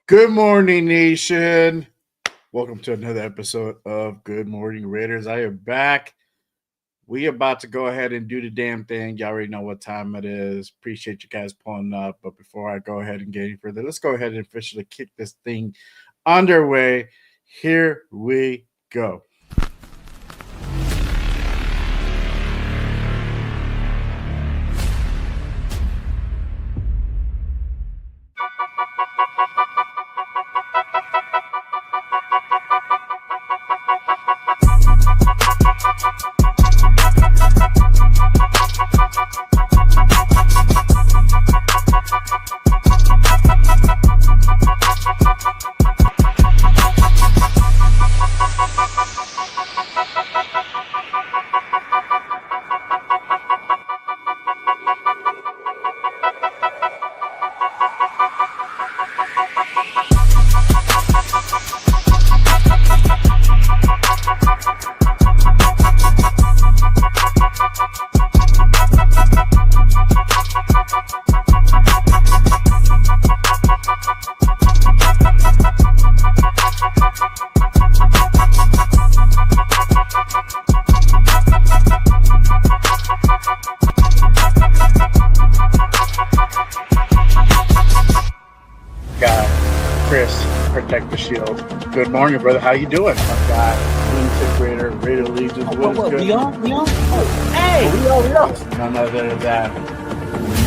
Good morning, nation. Welcome to another episode of Good Morning Raiders. I am back. We about to go ahead and do the damn thing. Y'all already know what time it is. Appreciate you guys pulling up. But before I go ahead and get any further, let's go ahead and officially kick this thing underway. Here we go. Chris, protect the shield. Good morning, brother. How you doing? My guy, Lunatic Raider Legions. What is good? We on? Oh, hey! We on. None other than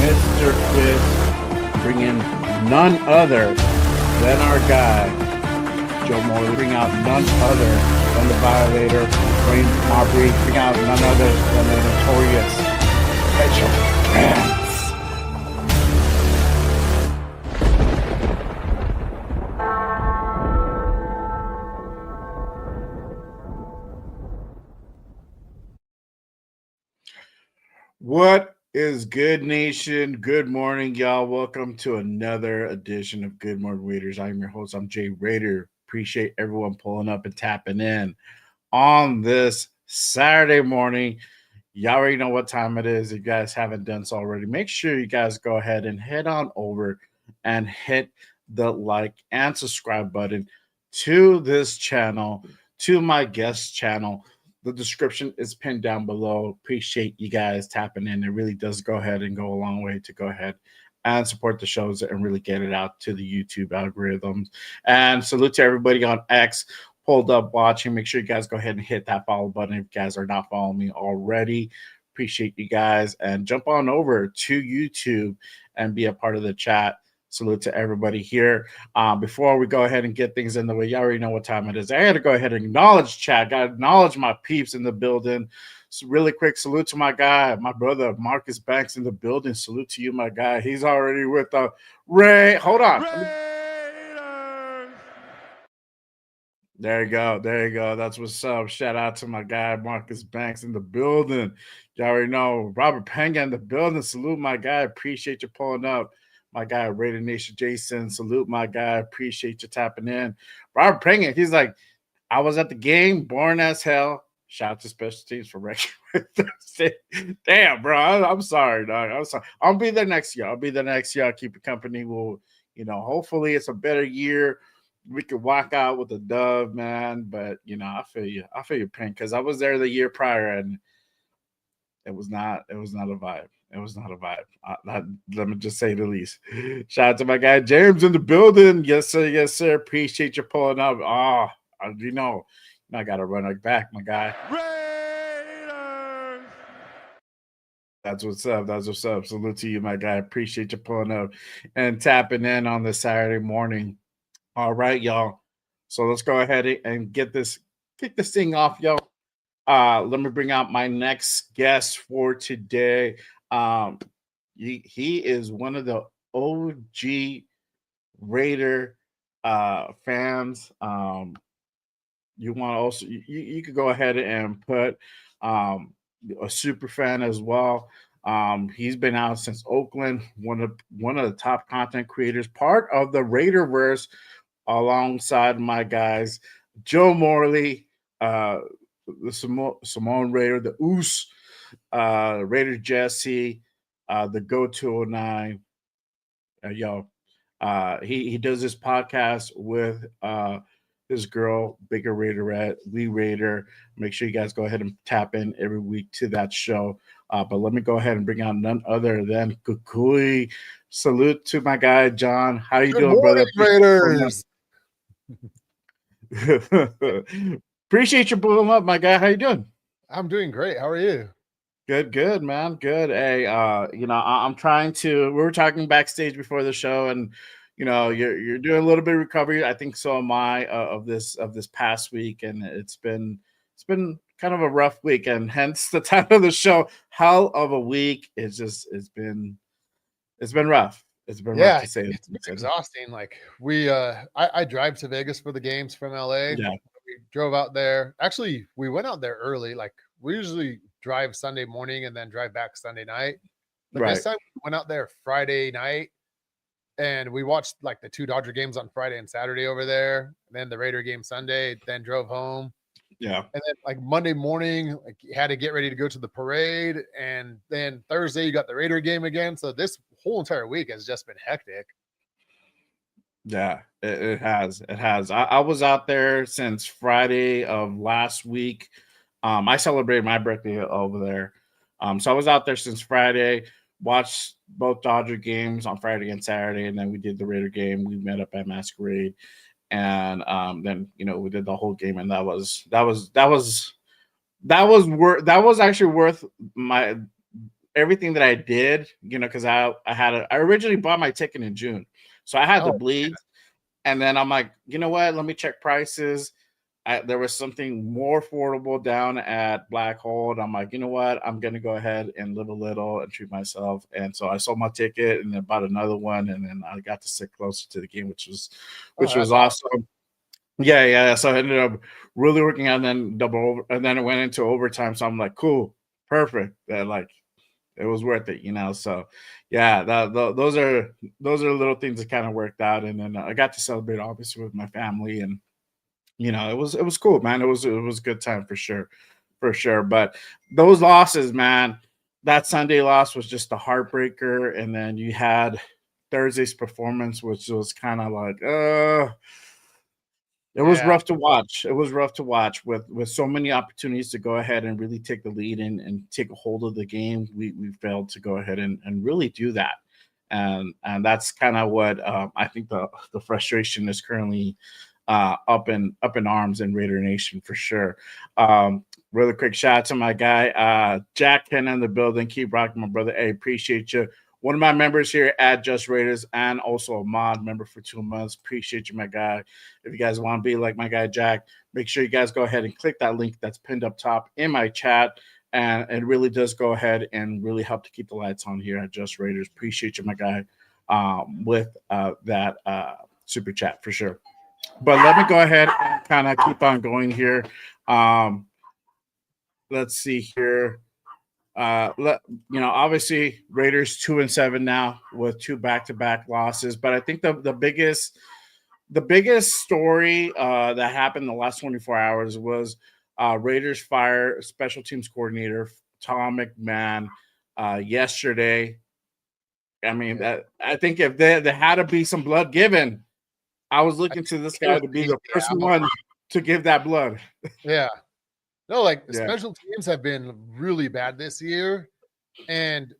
Mr. Chris, bringing none other than our guy, Joe Morley, bring out none other than the Violator, Wayne Marbury, bring out none other than the notorious Mitchell Grant. What is good, nation? Good morning, y'all. Welcome to another edition of Good Morning Raiders. I'm your host. I'm Jay Raider. Appreciate everyone pulling up and tapping in on this Saturday morning. Y'all already know what time it is. If you guys haven't done so already, make sure you guys go ahead and head on over and hit the like and subscribe button to this channel, to my guest channel. The description is pinned down below. Appreciate you guys tapping in. It really does go ahead and go a long way to go ahead and support the shows and really get it out to the YouTube algorithms. And salute to everybody on X pulled up watching. Make sure you guys go ahead and hit that follow button if you guys are not following me already. Appreciate you guys. And jump on over to YouTube and be a part of the chat. Salute to everybody here. Before we go ahead and get things in the way, you already know what time it is. I got to go ahead and acknowledge chat. Got to acknowledge my peeps in the building. So really quick salute to my guy, my brother Marcus Banks in the building. Salute to you, my guy. He's already with the Ray. Hold on. There you go. There you go. That's what's up. Shout out to my guy, Marcus Banks in the building. You already know. Robert Penga in the building. Salute, my guy. Appreciate you pulling up. My guy, Raider Nation Jason. Salute, my guy. Appreciate you tapping in. Robert Penga, he's like, I was at the game, boring as hell. Shout out to special teams for wrecking Thursday. Damn, bro. I'm sorry, dog. I'm sorry. I'll be there next year. I'll be there next year. I'll keep you company. We'll, hopefully it's a better year. We could walk out with a dove, man. But I feel you. I feel you, Pink, because I was there the year prior and it was not a vibe. It was not a vibe. Let me just say the least. Shout out to my guy James in the building. Yes, sir. Yes, sir. Appreciate you pulling up. I got to run it back, my guy. Raiders! That's what's up. That's what's up. Salute to you, my guy. Appreciate you pulling up and tapping in on this Saturday morning. All right, y'all. So let's go ahead and kick this thing off, y'all. Let me bring out my next guest for today. He is one of the OG Raider fans. You want to also you could go ahead and put a super fan as well. He's been out since Oakland, one of the top content creators, part of the Raiderverse, alongside my guys Joe Morley, the Simone Raider, the Oos, Raider Jesse, the Go 209. Yo, He does this podcast with his girl, Bigger Raiderette, We Raider. Make sure you guys go ahead and tap in every week to that show. But let me go ahead and bring out none other than Kukui. Salute to my guy John. How you Good doing, morning, brother? Raiders. Appreciate you pulling up, my guy. How you doing? I'm doing great. How are you? Good, man. Good. Hey, I'm trying to. We were talking backstage before the show, and you're doing a little bit of recovery. I think so am I of this past week, and it's been kind of a rough week, and hence the title of the show. Hell of a week. It's been rough. It's been rough Yeah, to say the it's been least. exhausting. Like I drive to Vegas for the games from LA. Yeah, We drove out there. Actually, we went out there early. Like we usually drive Sunday morning and then drive back Sunday night. But right. this time we went out there Friday night and we watched like the two Dodger games on Friday and Saturday over there, and then the Raider game Sunday, then drove home. Yeah. And then like Monday morning, like you had to get ready to go to the parade. And then Thursday you got the Raider game again. So this whole entire week has just been hectic. Yeah, it has. It has. I was out there since Friday of last week. I celebrated my birthday over there. So I was out there since Friday, watched both Dodger games on Friday and Saturday, and then we did the Raider game. We met up at Masquerade, and then we did the whole game, and that was actually worth my everything that I did. Because I originally bought my ticket in June, so I had to Oh, bleed. And then I'm like, you know what? Let me check prices. There was something more affordable down at Black Hole. And I'm like, you know what? I'm going to go ahead and live a little and treat myself. And so I sold my ticket and then bought another one. And then I got to sit closer to the game, which was that's awesome. Yeah. So I ended up really working out and then double over. And then it went into overtime. So I'm like, cool, perfect. Like, it was worth it. So yeah, those are little things that kind of worked out, and then I got to celebrate obviously with my family, and it was cool, man. It was a good time for sure. But those losses, man, that Sunday loss was just a heartbreaker, and then you had Thursday's performance, which was kind of like, it was rough to watch. It was rough to watch with so many opportunities to go ahead and really take the lead and take a hold of the game. We failed to go ahead and really do that, and that's kind of what I think the frustration is currently up in arms in Raider Nation for sure. Really quick shout out to my guy Jack Ken in the building. Keep rocking, my brother. Hey, appreciate you. One of my members here at Just Raiders and also a mod member for 2 months. Appreciate you, my guy. If you guys want to be like my guy Jack, make sure you guys go ahead and click that link that's pinned up top in my chat. And it really does go ahead and really help to keep the lights on here at Just Raiders. Appreciate you, my guy, with that super chat for sure. But let me go ahead and kind of keep on going here. Let's see here. Obviously Raiders 2-7 now with 2 back-to-back losses. But I think the biggest story that happened in the last 24 hours was Raiders fire special teams coordinator Tom McMahon yesterday. I mean, I think if there had to be some blood given, I was looking to this guy to be the first one to give that blood. Yeah. No, like special teams have been really bad this year. And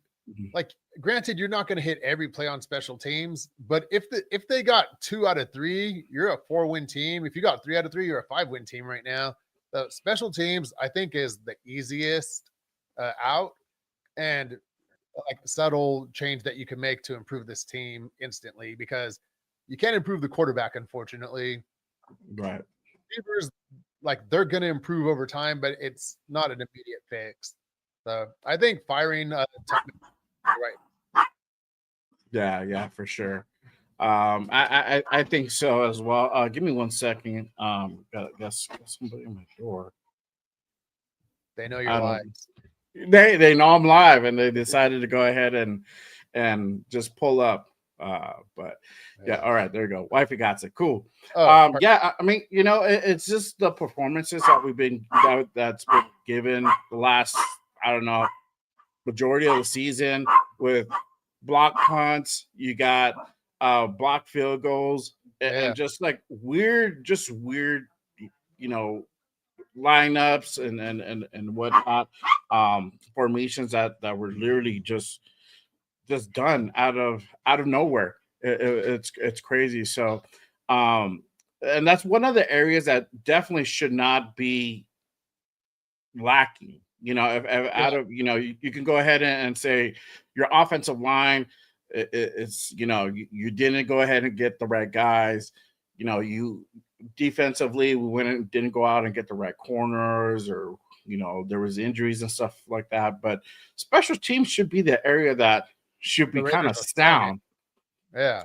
like, granted, you're not going to hit every play on special teams, but if they got 2 out of 3, you're a 4-win team. If you got 3 out of 3, you're a 5-win team right now. The special teams, I think, is the easiest out, and like subtle change that you can make to improve this team instantly, because you can't improve the quarterback, unfortunately. Right. Receivers, like, they're going to improve over time, but it's not an immediate fix. So I think firing right. Yeah, for sure. I think so as well. Give me 1 second. Got somebody in my door. They know you're live. They know I'm live, and they decided to go ahead and just pull up. But yeah, all right, there you go. Wifey got it. Cool. Yeah, I mean, it's just the performances that that's been given the last, I don't know, majority of the season with block punts. You got block field goals, and just like weird, you know, lineups and whatnot, formations that were literally just done out of nowhere. It's crazy. So, and that's one of the areas that definitely should not be lacking. If out of you can go ahead and say your offensive line, it's you didn't go ahead and get the right guys. You defensively we went and didn't go out and get the right corners, or there was injuries and stuff like that. But special teams should be the area that should be The kind Raiders of are strong. sound. Yeah.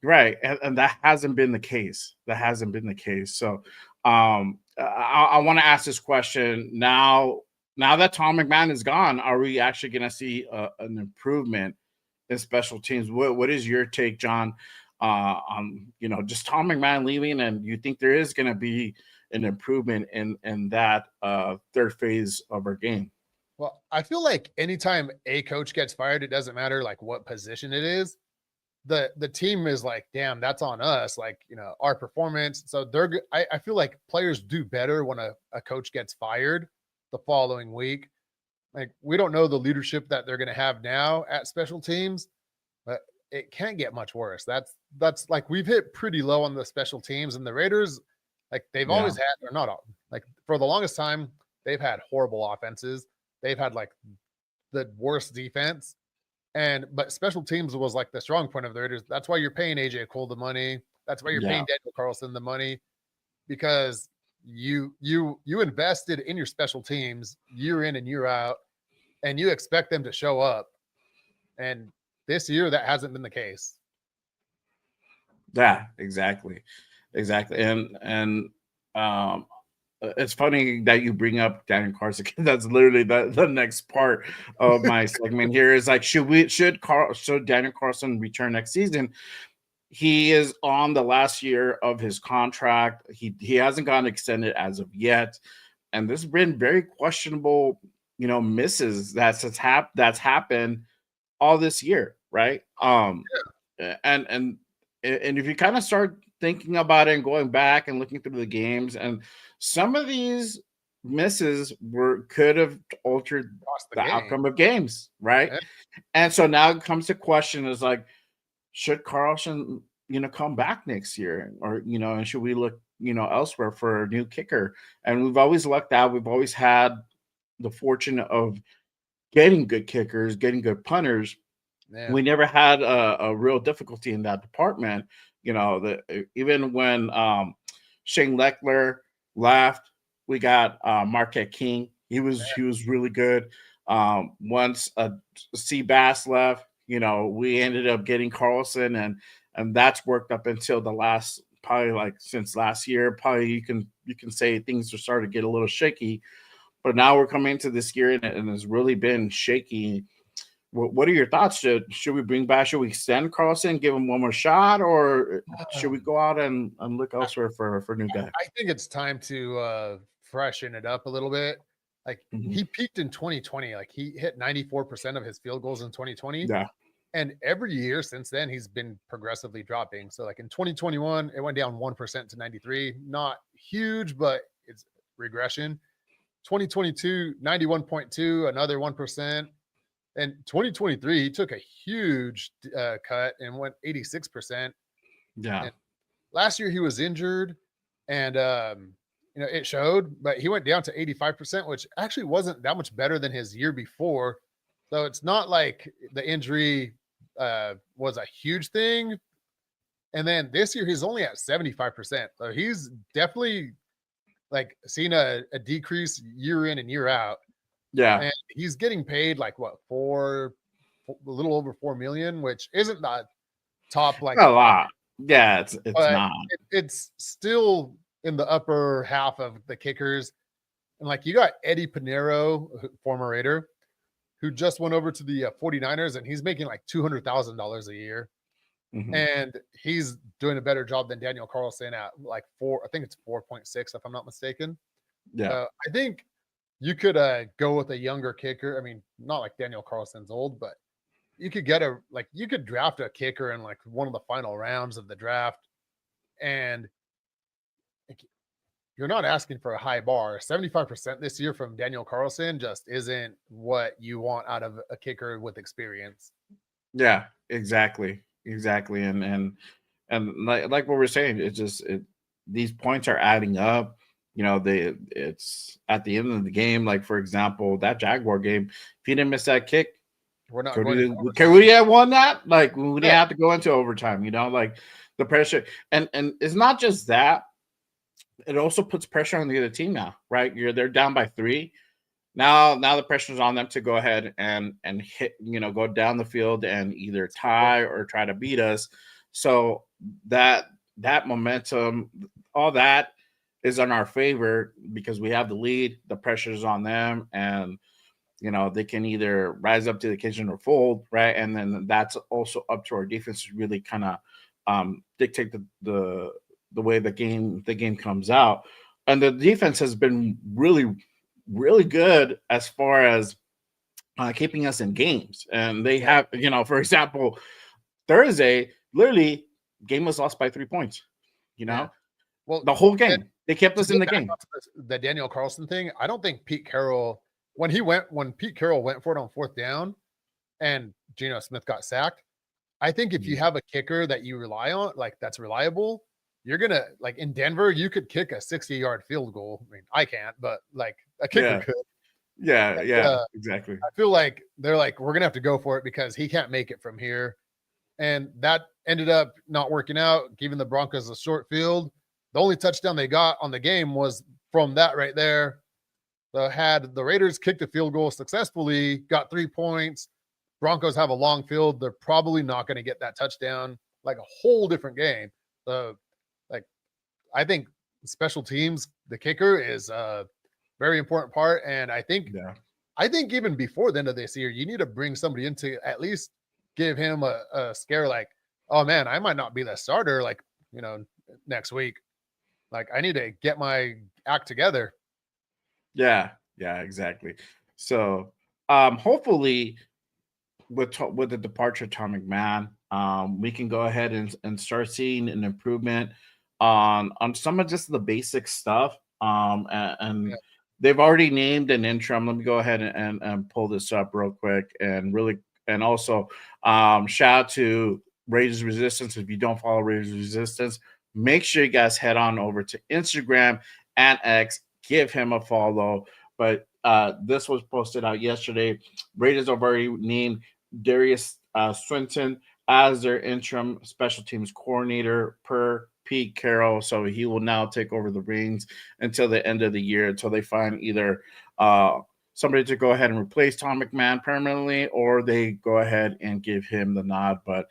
Right. And that hasn't been the case. So I want to ask this question now. Now that Tom McMahon is gone, are we actually going to see an improvement in special teams? What is your take, John, on just Tom McMahon leaving, and you think there is going to be an improvement in that third phase of our game? Well, I feel like anytime a coach gets fired, it doesn't matter like what position it is. The team is like, damn, that's on us. Like, our performance. So I feel like players do better when a coach gets fired the following week. Like, we don't know the leadership that they're going to have now at special teams, but it can't get much worse. That's like, we've hit pretty low on the special teams, and the Raiders, like, they've always had, or not all, like, for the longest time, they've had horrible offenses. They've had like the worst defense. But special teams was like the strong point of the Raiders. That's why you're paying AJ Cole the money. That's why you're paying Daniel Carlson the money, because you invested in your special teams year in and year out, and you expect them to show up. And this year, that hasn't been the case. Yeah, exactly. And it's funny that you bring up Daniel Carlson. That's literally the next part of my segment here. Is like, should Daniel Carlson return next season? He is on the last year of his contract. He hasn't gotten extended as of yet, and this has been very questionable, misses that's happened all this year, right? And if you kind of start thinking about it and going back and looking through the games, and some of these misses could have altered the outcome of games, right? Yeah. And so now it comes to question is like, should Carlson, come back next year, or and should we look, elsewhere for a new kicker? And we've always lucked out. We've always had the fortune of getting good kickers, getting good punters. Yeah. We never had a real difficulty in that department. Even when Shane Leckler left, we got Marquette King. He was really good. Once C Bass left, we ended up getting Carlson, and that's worked up until the last, probably like since last year. Probably you can say things are starting to get a little shaky, but now we're coming into this year and it's really been shaky. What are your thoughts? Should we bring back? Should we extend Carlson, give him one more shot, or should we go out and look elsewhere for a new guy? I think it's time to freshen it up a little bit. Like, he peaked in 2020. Like, he hit 94% of his field goals in 2020. Yeah. And every year since then, he's been progressively dropping. So like in 2021, it went down 1% to 93. Not huge, but it's regression. 2022, 91.2, another 1%. And 2023, he took a huge cut and went 86%. Yeah. And last year he was injured, and it showed, but he went down to 85%, which actually wasn't that much better than his year before. So it's not like the injury was a huge thing. And then this year he's only at 75%. So he's definitely like seen a decrease year in and year out. Yeah. And he's getting paid like what, a little over 4 million, which isn't the top, like a lot. Yeah, it's not. It's still in the upper half of the kickers. And like, you got Eddie Pinheiro, former Raider, who just went over to the 49ers, and he's making like $200,000 a year. And he's doing a better job than Daniel Carlson at like I think it's 4.6, if I'm not mistaken. Yeah. I think you could go with a younger kicker. I mean, not like Daniel Carlson's old, but you could you could draft a kicker in like one of the final rounds of the draft, and like, you're not asking for a high bar. 75% this year from Daniel Carlson just isn't what you want out of a kicker with experience. Yeah, exactly. Exactly. And like what we're saying, these points are adding up. It's at the end of the game. Like for example, that Jaguar game, if he didn't miss that kick, We're not could going into we have won that? Like we didn't Yeah. have to go into overtime, like the pressure. And it's not just that, it also puts pressure on the other team now, right? They're down by 3. Now the pressure's on them to go ahead and hit, go down the field and either tie or try to beat us. So that momentum, all that is in our favor because we have the lead, the pressure's on them, and they can either rise up to the occasion or fold, right? And then that's also up to our defense to really kind of dictate the way the game comes out. And the defense has been really, really good as far as keeping us in games. And they have, for example, Thursday, literally, game was lost by 3 points. Well, the whole game they kept us in the game. The Daniel Carlson thing, I don't think Pete Carroll when Pete Carroll went for it on 4th down and Geno Smith got sacked. I think if you have a kicker that you rely on, like that's reliable, you're gonna like in Denver, you could kick a 60-yard field goal. I mean, I can't, but like a kicker could. Yeah, exactly. I feel like they're like, we're gonna have to go for it because he can't make it from here. And that ended up not working out, giving the Broncos a short field. The only touchdown they got on the game was from that right there. Had the Raiders kicked a field goal successfully, got 3 points. Broncos have a long field. They're probably not going to get that touchdown. Like a whole different game. I think special teams, the kicker is a very important part. And I think even before the end of this year, you need to bring somebody in to at least give him a scare. Like, oh man, I might not be the starter. Like, next week. Like, I need to get my act together. Yeah, exactly. So, hopefully, with the departure of Tom McMahon, we can go ahead and start seeing an improvement on some of just the basic stuff. And they've already named an interim. Let me go ahead and pull this up real quick and also shout out to Raiders Resistance. If you don't follow Raiders Resistance, make sure you guys head on over to Instagram and X. Give him a follow. But this was posted out yesterday. Raiders have already named Darius Swinton as their interim special teams coordinator per Pete Carroll. So he will now take over the reins until the end of the year, until they find either somebody to go ahead and replace Tom McMahon permanently, or they go ahead and give him the nod. But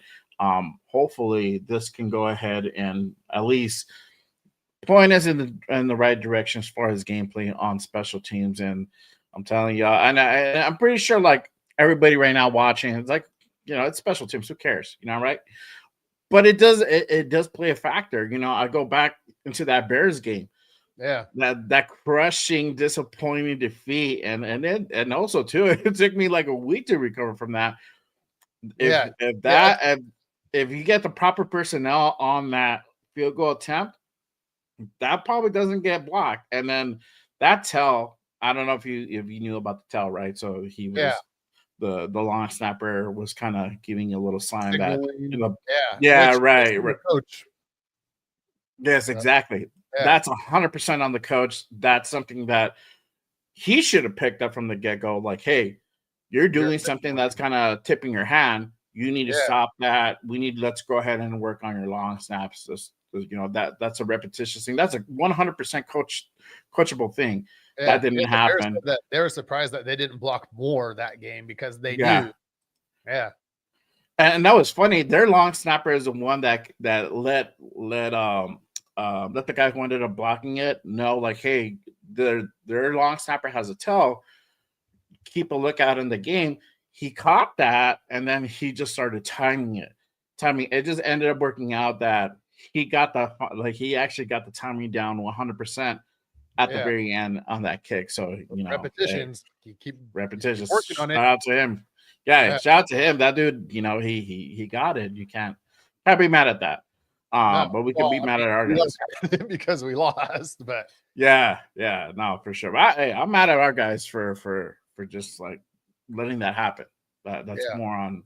hopefully this can go ahead and at least point us in the right direction as far as gameplay on special teams. And I'm telling y'all, and I'm pretty sure like everybody right now watching, it's like, it's special teams. Who cares? Right? But it does play a factor. I go back into that Bears game. Yeah. That crushing, disappointing defeat. And also too, it took me like a week to recover from that. If you get the proper personnel on that field goal attempt, that probably doesn't get blocked. And then that tell, I don't know if you knew about the tell, right? So he was the long snapper was kind of giving a little sign that right. Coach. Yes, exactly. That's 100% on the coach. That's something that he should have picked up from the get-go. Like, hey, you're doing something that's kind of tipping your hand. You need to stop that. Let's go ahead and work on your long snaps. That's a repetitious thing. That's a 100% coachable thing. That didn't happen. They were surprised that they didn't block more that game because they knew. Yeah. And that was funny. Their long snapper is the one that let the guy who ended up blocking it know, like, hey, their long snapper has a tell. Keep a lookout in the game. He caught that, and then he just started timing it. It just ended up working out that he actually got the timing down 100% at the very end on that kick. So repetitions. You keep repetitions. working on it. Shout out to him. Yeah, shout out to him. That dude, he got it. You can't be mad at that. No, But we can well, be I mad mean, at our we guys. lost because we lost, but Yeah, no, for sure. I'm mad at our guys for just like letting that happen. That's yeah. more on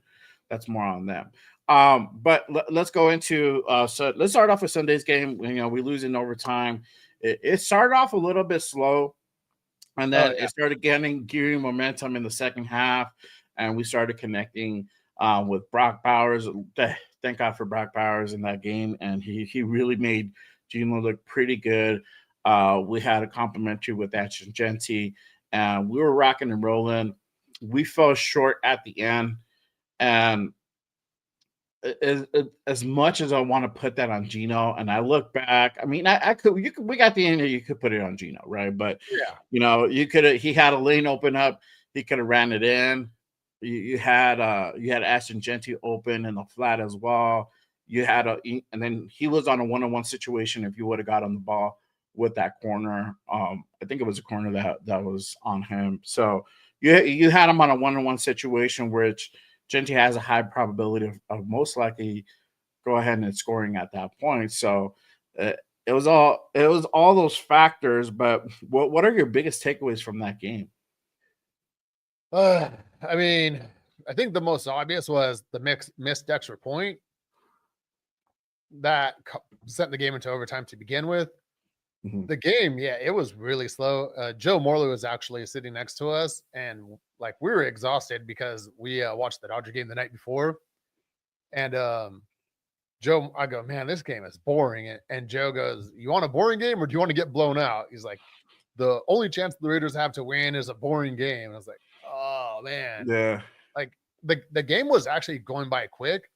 them. But let's go into so let's start off with Sunday's game. We lose in overtime. It started off a little bit slow, and Oh then yeah. it started gearing momentum in the second half, and we started connecting with Brock Bowers. Thank God for Brock Bowers in that game, and he really made Gino look pretty good. We had a complimentary with Ashton Genty, and we were rocking and rolling. We fell short at the end, and as much as I want to put that on Gino, and I look back, I mean, I could, we got the end here, you could put it on Gino, right? But Yeah. you could have, he had a lane open up, he could have ran it in. You had Ashton Genty open in the flat as well. And then he was on a one-on-one situation. If you would have got on the ball with that corner, I think it was a corner that was on him. So you had him on a one-on-one situation, which Genty has a high probability of most likely go ahead and scoring at that point. So it was all those factors. But what are your biggest takeaways from that game? I mean, I think the most obvious was the missed extra point that sent the game into overtime to begin with. Mhm. The game, yeah, it was really slow. Joe Morley was actually sitting next to us, and like we were exhausted because we watched the Dodger game the night before. And Joe, I go, man, this game is boring. And Joe goes, you want a boring game or do you want to get blown out? He's like, the only chance the Raiders have to win is a boring game. And I was like, oh man, Yeah. like the game was actually going by quick,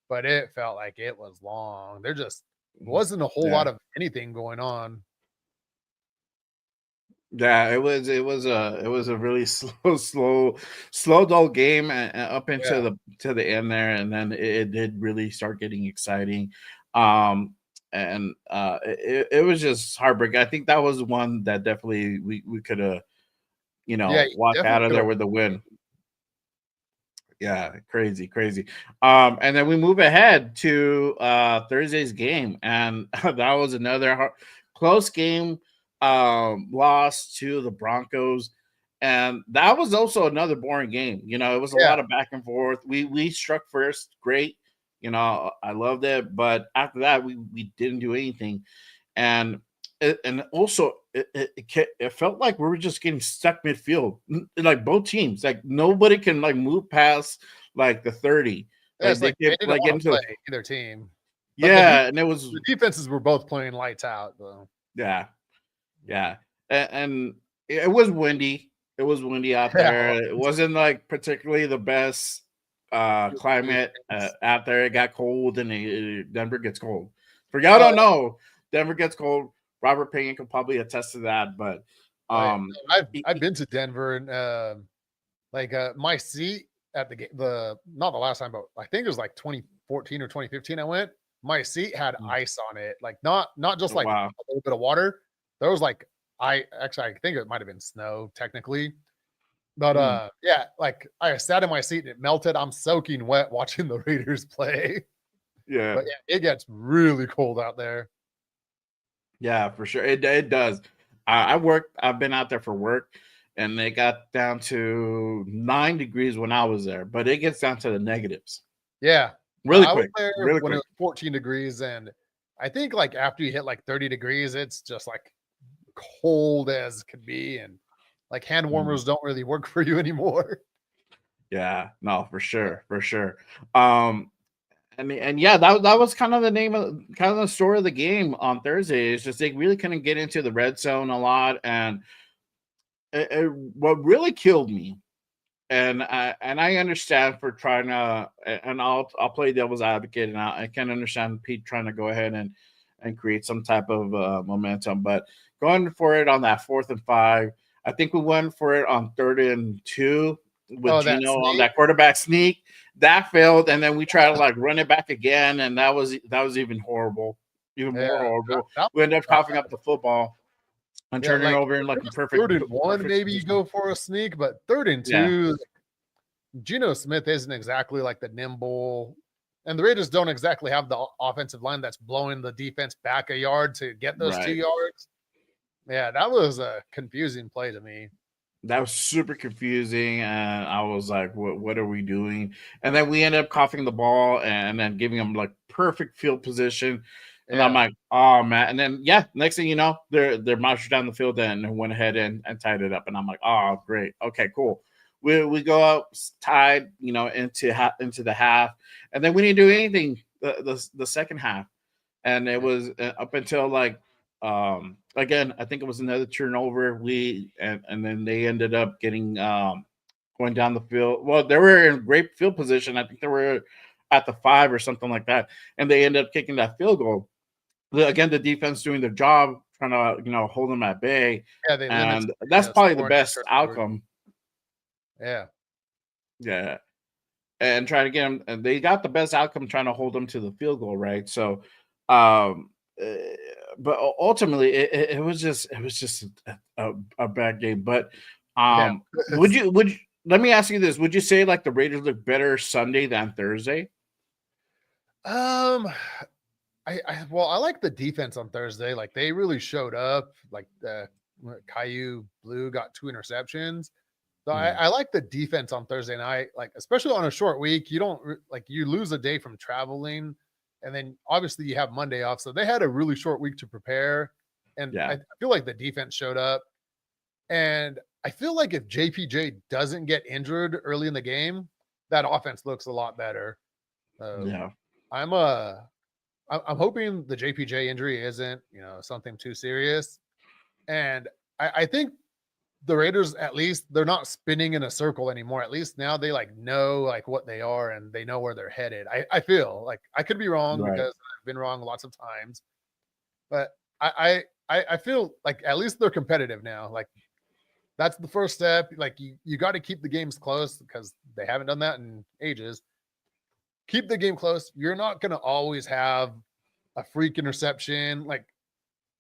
but it felt like it was long. There just wasn't a whole lot Yeah. of anything going on. Yeah, it was a really slow dull game up into Yeah. the end there, and then it did really start getting exciting. And it was just heartbreaking. I think that was one that definitely we could have, Yeah, you walked out definitely of could there have. with the win. Yeah, crazy. And then we move ahead to Thursday's game, and that was another close game, loss to the Broncos, and that was also another boring game. It was a Yeah. lot of back and forth. We struck first, great. I loved it, but after that, we didn't do anything, and also it felt like we were just getting stuck midfield, like both teams, like nobody can like move past like the 30, Yeah, like it's they like they kept didn't like want getting to to play either team. But yeah, and it was the defenses were both playing lights out, though. yeah, and it was windy. It was windy out Yeah. there. It wasn't like particularly the best climate out there. It got cold, and Denver gets cold. For y'all Oh, don't know, Denver gets cold. Robert Payne can probably attest to that. But yeah. um, I've been to Denver and my seat at the not the last time, but I think it was like 2014 or 2015 I went. My seat had ice on it. Like not just like wow, a little bit of water. There was like I think it might have been snow technically. But Mm, yeah, like I sat in my seat and it melted. I'm soaking wet watching the Raiders play. yeah, But yeah, it gets really cold out there. yeah, for sure. It does. I've been out there for work, and it got down to 9 degrees when I was there, but it gets down to the negatives Yeah. really I was quick, there really when it quick. was 14 degrees, and I think, like, after you hit, like, 30 degrees, it's just, like, cold as could be, and, like, hand Mm. warmers don't really work for you anymore. Yeah, no, for sure, for sure. Um, and yeah, that was kind of the name of kind of the story of the game on Thursday. It's just they really couldn't get into the red zone a lot, and what really killed me, and I understand for trying to, and I'll play devil's advocate, and I can understand Pete trying to go ahead and create some type of momentum, but going for it on that 4th and 5, I think we went for it on 3rd and 2 with Oh, that Gino on sneak? that quarterback sneak that failed, and then we tried to like run it back again, and that was even horrible, even Yeah. more horrible. That We ended up was coughing up the football and yeah, turning it like, over in if like it a was 3rd and 1, perfect maybe you position. go for a sneak, but 3rd and Yeah. 2, Geno Smith isn't exactly like the nimble, and the Raiders don't exactly have the offensive line that's blowing the defense back a yard to get those 2 Right. yards. Yeah, that was a confusing play to me. That was super confusing, and I was like, what are we doing?" And then we ended up coughing the ball and then giving them like perfect field position. And I'm Yeah, like, "Oh man!" And then next thing you know, they're marched down the field and went ahead and tied it up. And I'm like, "Oh, great, okay, cool." We go up tied, into the half, and then we didn't do anything the second half, and it was up until like again, I think it was another turnover. And then they ended up getting going down the field. Well, they were in great field position. I think they were at the 5 or something like that, and they ended up kicking that field goal. Again, the defense doing their job, trying to hold them at bay, yeah, they limited, and that's probably the scoring in the best turnovers. outcome. Yeah, Yeah, and try to get them. And they got the best outcome trying to hold them to the field goal, right? So, um, uh, but ultimately, it was just a bad game. But yeah. would you let me ask you this: would you say like the Raiders look better Sunday than Thursday? Um, well, I like the defense on Thursday. Like they really showed up. Like Caillou Blue got 2 interceptions. So I, Yeah, I like the defense on Thursday night, like especially on a short week. You don't like you lose a day from traveling, and then obviously you have Monday off. So they had a really short week to prepare, and yeah, I feel like the defense showed up. And I feel like if JPJ doesn't get injured early in the game, that offense looks a lot better. So yeah, I'm uh I'm hoping the JPJ injury isn't something too serious, and I think the Raiders, at least they're not spinning in a circle anymore. At least now they like know like what they are and they know where they're headed. I feel like I could be wrong right, because I've been wrong lots of times, but I feel like at least they're competitive now. Like that's the first step. Like you got to keep the games close because they haven't done that in ages. Keep the game close. You're not gonna always have a freak interception. Like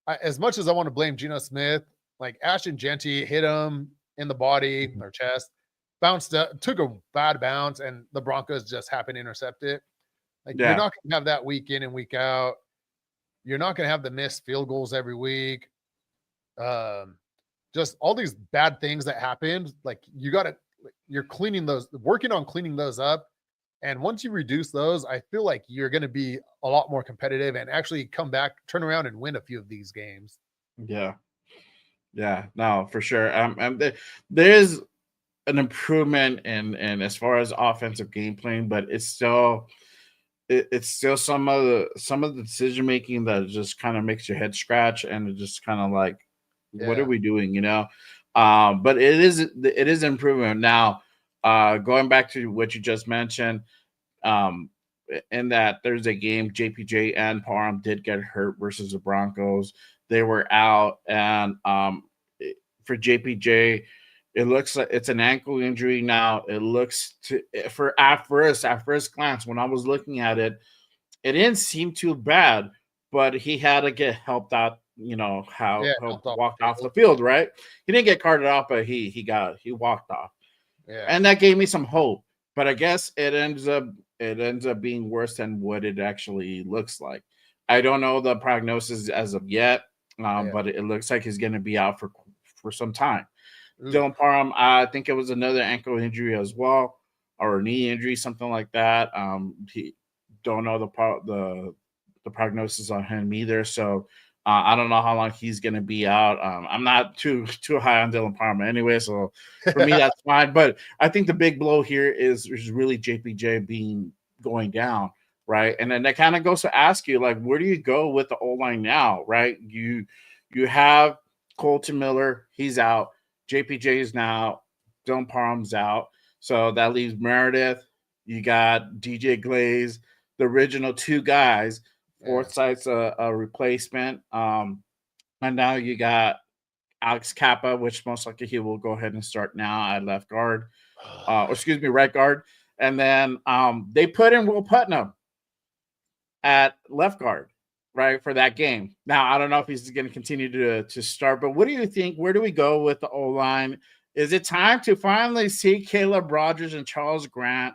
as much as I want to blame Geno Smith, like Ashton Genty hit him in the body Mhm. or chest, bounced up, took a bad bounce, and the Broncos just happened to intercept it. Like you're Yeah, not going to have that week in and week out. You're not going to have the missed field goals every week. Um, just all these bad things that happened. Like you're cleaning those, working on cleaning those up. And once you reduce those, I feel like you're going to be a lot more competitive and actually come back, turn around and win a few of these games. yeah, yeah. No, for sure. There is an improvement in as far as offensive game playing, but it's still some of the decision making that just kind of makes your head scratch, and it just kind of like, what are Yeah. we doing? But it is improvement now. Going back to what you just mentioned, um, in that Thursday game, JPJ and Parham did get hurt versus the Broncos. They were out, and for JPJ, it looks like it's an ankle injury now. It looks to for at first glance when I was looking at it, it didn't seem too bad, but he had to get helped out. Yeah, how helped off the walked off the field. field, right? He didn't get carted off, but he walked off, Yeah. and that gave me some hope. But I guess it ends up being worse than what it actually looks like. I don't know the prognosis as of yet, Yeah. but it looks like he's going to be out for some time. Ooh. Dylan Parham, I think it was another ankle injury as well, or a knee injury, something like that. He don't know the prognosis on him either, so I don't know how long he's going to be out. I'm not too high on Dylan Parham anyway, so for me that's fine. But I think the big blow here is really JPJ being going down, right? And then that kind of goes to ask you, like, where do you go with the O line now, right? You have Colton Miller, he's out. JPJ is now, Dylan Parham's out. So that leaves Meredith. You got DJ Glaze, the original two guys. Yeah. Forsyth's a replacement. And now you got Alex Kappa, which most likely he will go ahead and start now at left guard, or excuse me, right guard. And then they put in Will Putnam at left guard, right, for that game. Now I don't know if he's going to continue to start, but what do you think? Where do we go with the O line? Is it time to finally see Caleb Rogers and Charles Grant?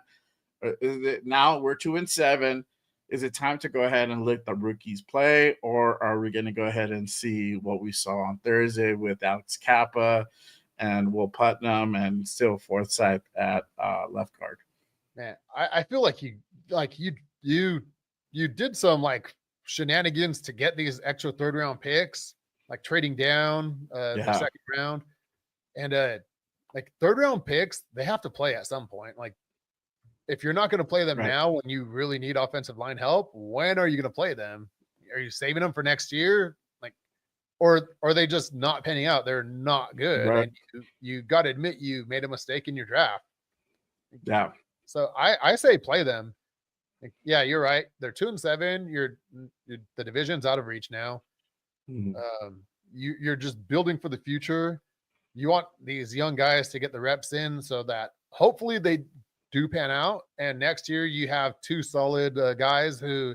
Is it now we're 2-7? Is it time to go ahead and let the rookies play, or are we going to go ahead and see what we saw on Thursday with Alex Kappa and Will Putnam and still Forsyth at left guard? Man, I feel like you did some like shenanigans to get these extra third round picks, like trading down the second round. And like third round picks, they have to play at some point. Like if you're not going to play them now when you really need offensive line help, when are you going to play them? Are you saving them for next year? Like, or are they just not panning out? They're not good. Right. And you got to admit you made a mistake in your draft. Yeah. So I say play them. Like, yeah, you're right. They're 2-7. You're the division's out of reach now. You're just building for the future. You want these young guys to get the reps in so that hopefully they do pan out. And next year you have two solid guys who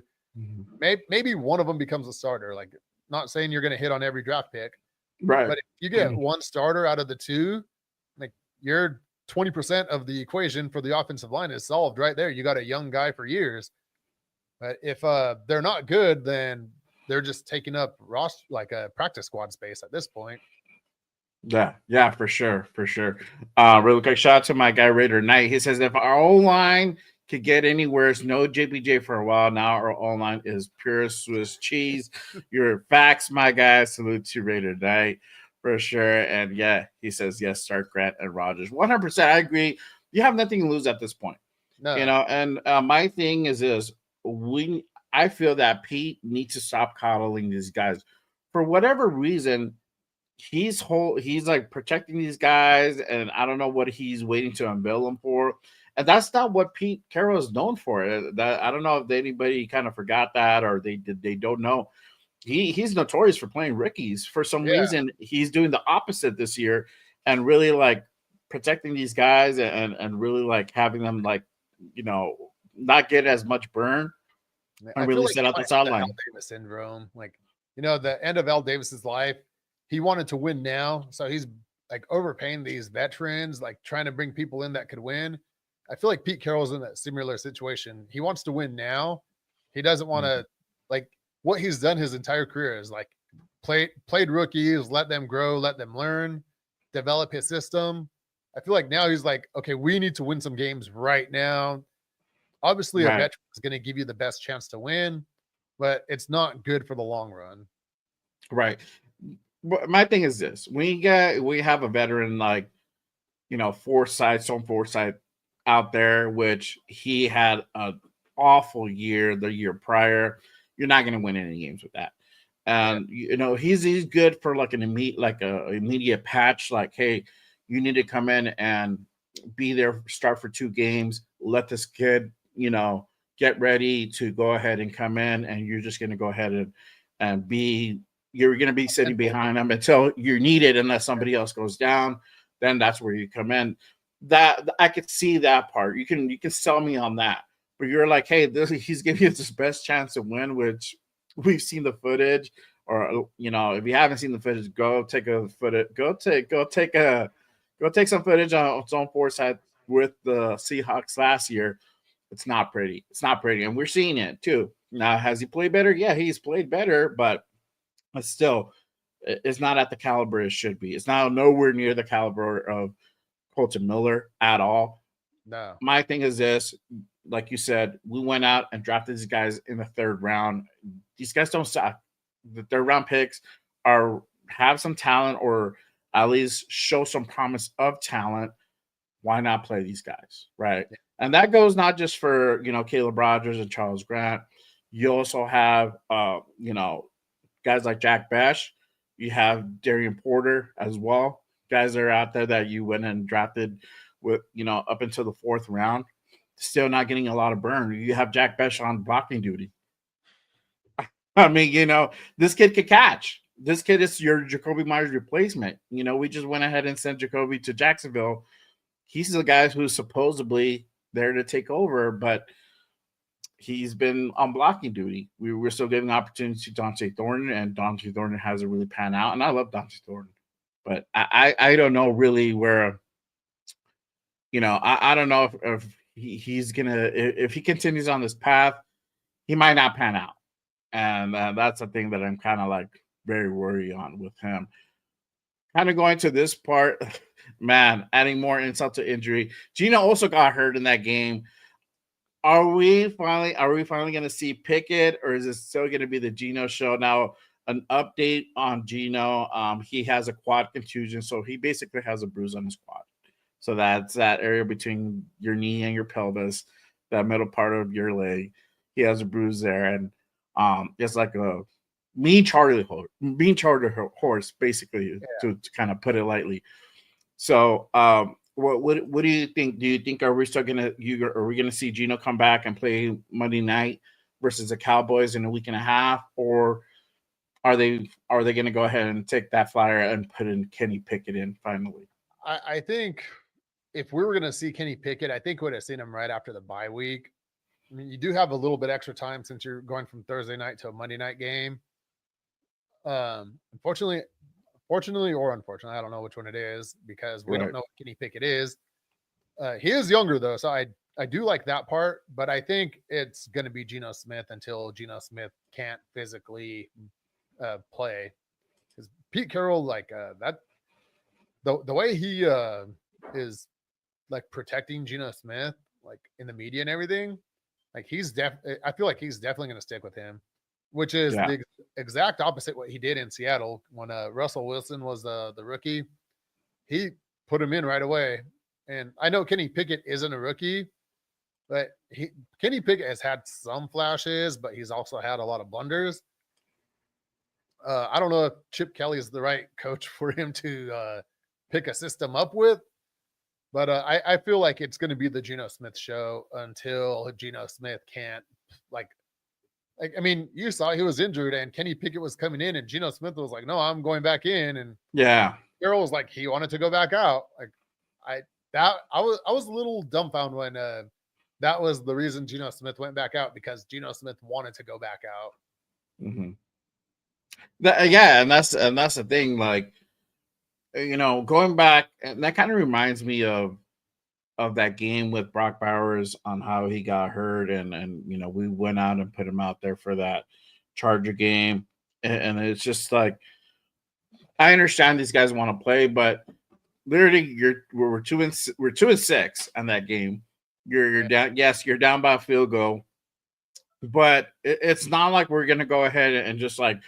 maybe one of them becomes a starter. Like, not saying you're going to hit on every draft pick, Right. but if you get one starter out of the two, like you're 20% of the equation for the offensive line is solved right there. You got a young guy for years. But if they're not good, then they're just taking up like a practice squad space at this point. Yeah, for sure. Really quick shout out to my guy Raider Knight. He says if our O-line could get anywhere, it's no JPJ for a while now. Our O-line is pure Swiss cheese. Your facts, my guy. Salute to Raider Knight for sure. And yeah, he says yes, start Grant and Rogers. 100%. I agree. You have nothing to lose at this point. No. You know, and my thing is I feel that Pete needs to stop coddling these guys. For whatever reason, he's like protecting these guys, and I don't know what he's waiting to unveil them for. And that's not what Pete Carroll is known for. That I don't know if anybody kind of forgot that, or they don't know. He's notorious for playing rookies. For some reason, he's doing the opposite this year and really like protecting these guys and really like having them like, you know, not get as much burn and really set out the sideline. Al Davis syndrome, like, you know, the end of Al Davis's life, he wanted to win now, so he's like overpaying these veterans, like trying to bring people in that could win. I feel like Pete Carroll's in that similar situation. He wants to win now. He doesn't want to like what he's done his entire career is like played rookies, let them grow, let them learn, develop his system. I feel like now he's like, okay, we need to win some games right now. Obviously, a veteran is going to give you the best chance to win, but it's not good for the long run. Right. But my thing is this: we have a veteran like, you know, Forsyth out there, which he had an awful year the year prior. You're not going to win any games with that. And you know, he's good for like an immediate patch. Like, hey, you need to come in and be there, start for 2 games. Let this kid, you know, get ready to go ahead and come in, and you're just going to go ahead and be. You're going to be sitting behind them until you're needed, unless somebody else goes down. Then that's where you come in. That I could see that part. You can sell me on that. But you're like, hey, he's giving you his best chance to win, which we've seen the footage. Or, you know, if you haven't seen the footage, go take some footage on Zone Foresight with the Seahawks last year. It's not pretty. And we're seeing it too. Now, has he played better? Yeah, he's played better, but still, it's not at the caliber it should be. It's now nowhere near the caliber of Colton Miller at all. No. My thing is this, like you said, we went out and drafted these guys in the 3rd round. These guys don't suck. The 3rd round picks have some talent, or at least show some promise of talent. Why not play these guys, right? Yeah. And that goes not just for, you know, Caleb Rogers and Charles Grant. You also have, you know, guys like Jack Bash. You have Darian Porter as well. Guys that are out there that you went and drafted with, you know, up until the 4th round. Still not getting a lot of burn. You have Jack Bash on blocking duty. I mean, you know, this kid could catch. This kid is your Jacoby Myers replacement. You know, we just went ahead and sent Jacoby to Jacksonville. He's the guy who's supposedly there to take over, but he's been on blocking duty. We were still giving opportunity to Dante Thornton, and Dante Thornton hasn't really panned out. And I love Dante Thornton. But I don't know really where, I don't know if he's gonna, if he continues on this path, he might not pan out, and that's the thing that I'm kind of like very worried on with him. Kind of going to this part, man, adding more insult to injury. Gino also got hurt in that game. Are we finally going to see Pickett, or is it still going to be the Geno show? Now, an update on Geno. He has a quad contusion, so he basically has a bruise on his quad. So that's that area between your knee and your pelvis, that middle part of your leg. He has a bruise there, and it's like a mean Charlie horse, basically, Yeah. to kind of put it lightly. So, what do you think? Do you think are we still are we gonna see Gino come back and play Monday night versus the Cowboys in a week and a half, or are they gonna go ahead and take that flyer and put in Kenny Pickett in finally? I think if we were going to see Kenny Pickett, I think we would have seen him right after the bye week. I mean, you do have a little bit extra time since you're going from Thursday night to a Monday night game. Unfortunately, fortunately or unfortunately, I don't know which one it is because we don't Right. know what Kenny Pickett is. He is younger though, so I do like that part, but I think it's going to be Geno Smith until Geno Smith can't physically play. Because Pete Carroll, like that, the way he is like protecting Geno Smith, like in the media and everything, like I feel like he's definitely going to stick with him, which is Yeah. the exact opposite what he did in Seattle when Russell Wilson was the rookie. He put him in right away. And I know Kenny Pickett isn't a rookie, but Kenny Pickett has had some flashes, but he's also had a lot of blunders. I don't know if Chip Kelly is the right coach for him to pick a system up with, but I feel like it's going to be the Geno Smith show until Geno Smith can't like. I mean, you saw he was injured, and Kenny Pickett was coming in, and Geno Smith was like, "No, I'm going back in," and Yeah. Carroll was like, he wanted to go back out. Like, I was a little dumbfounded when that was the reason Geno Smith went back out because Geno Smith wanted to go back out. hmm yeah, and that's the thing. Like, going back, and that kind of reminds me of that game with Brock Bowers on how he got hurt, and we went out and put him out there for that Charger game, and it's just like, I understand these guys want to play, but literally we're 2-6 on that game. You're down. Yes, you're down by a field goal, but it's not like we're gonna go ahead and just like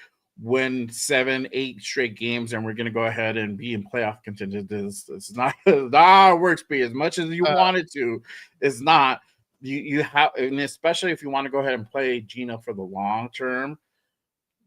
win 7-8 straight games and we're gonna go ahead and be in playoff contention. It's not, not how it works. Be as much as you want it to, it's not. You have, and especially if you want to go ahead and play Gino for the long term,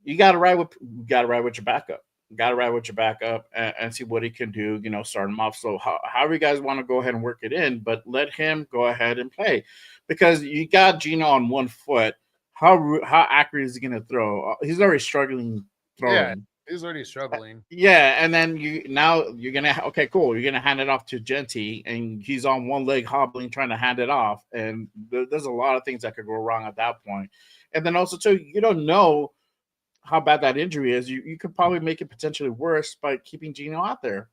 you got to ride with your backup. Got to ride with your backup and see what he can do. Start him off. So however you guys want to go ahead and work it in, but let him go ahead and play, because you got Gino on one foot. How accurate is he going to throw? He's already struggling throwing. Yeah, he's already struggling. Yeah, and then you're gonna, okay, cool. You're gonna hand it off to Genty, and he's on one leg hobbling, trying to hand it off, and there's a lot of things that could go wrong at that point. And then also too, you don't know how bad that injury is. You could probably make it potentially worse by keeping Gino out there.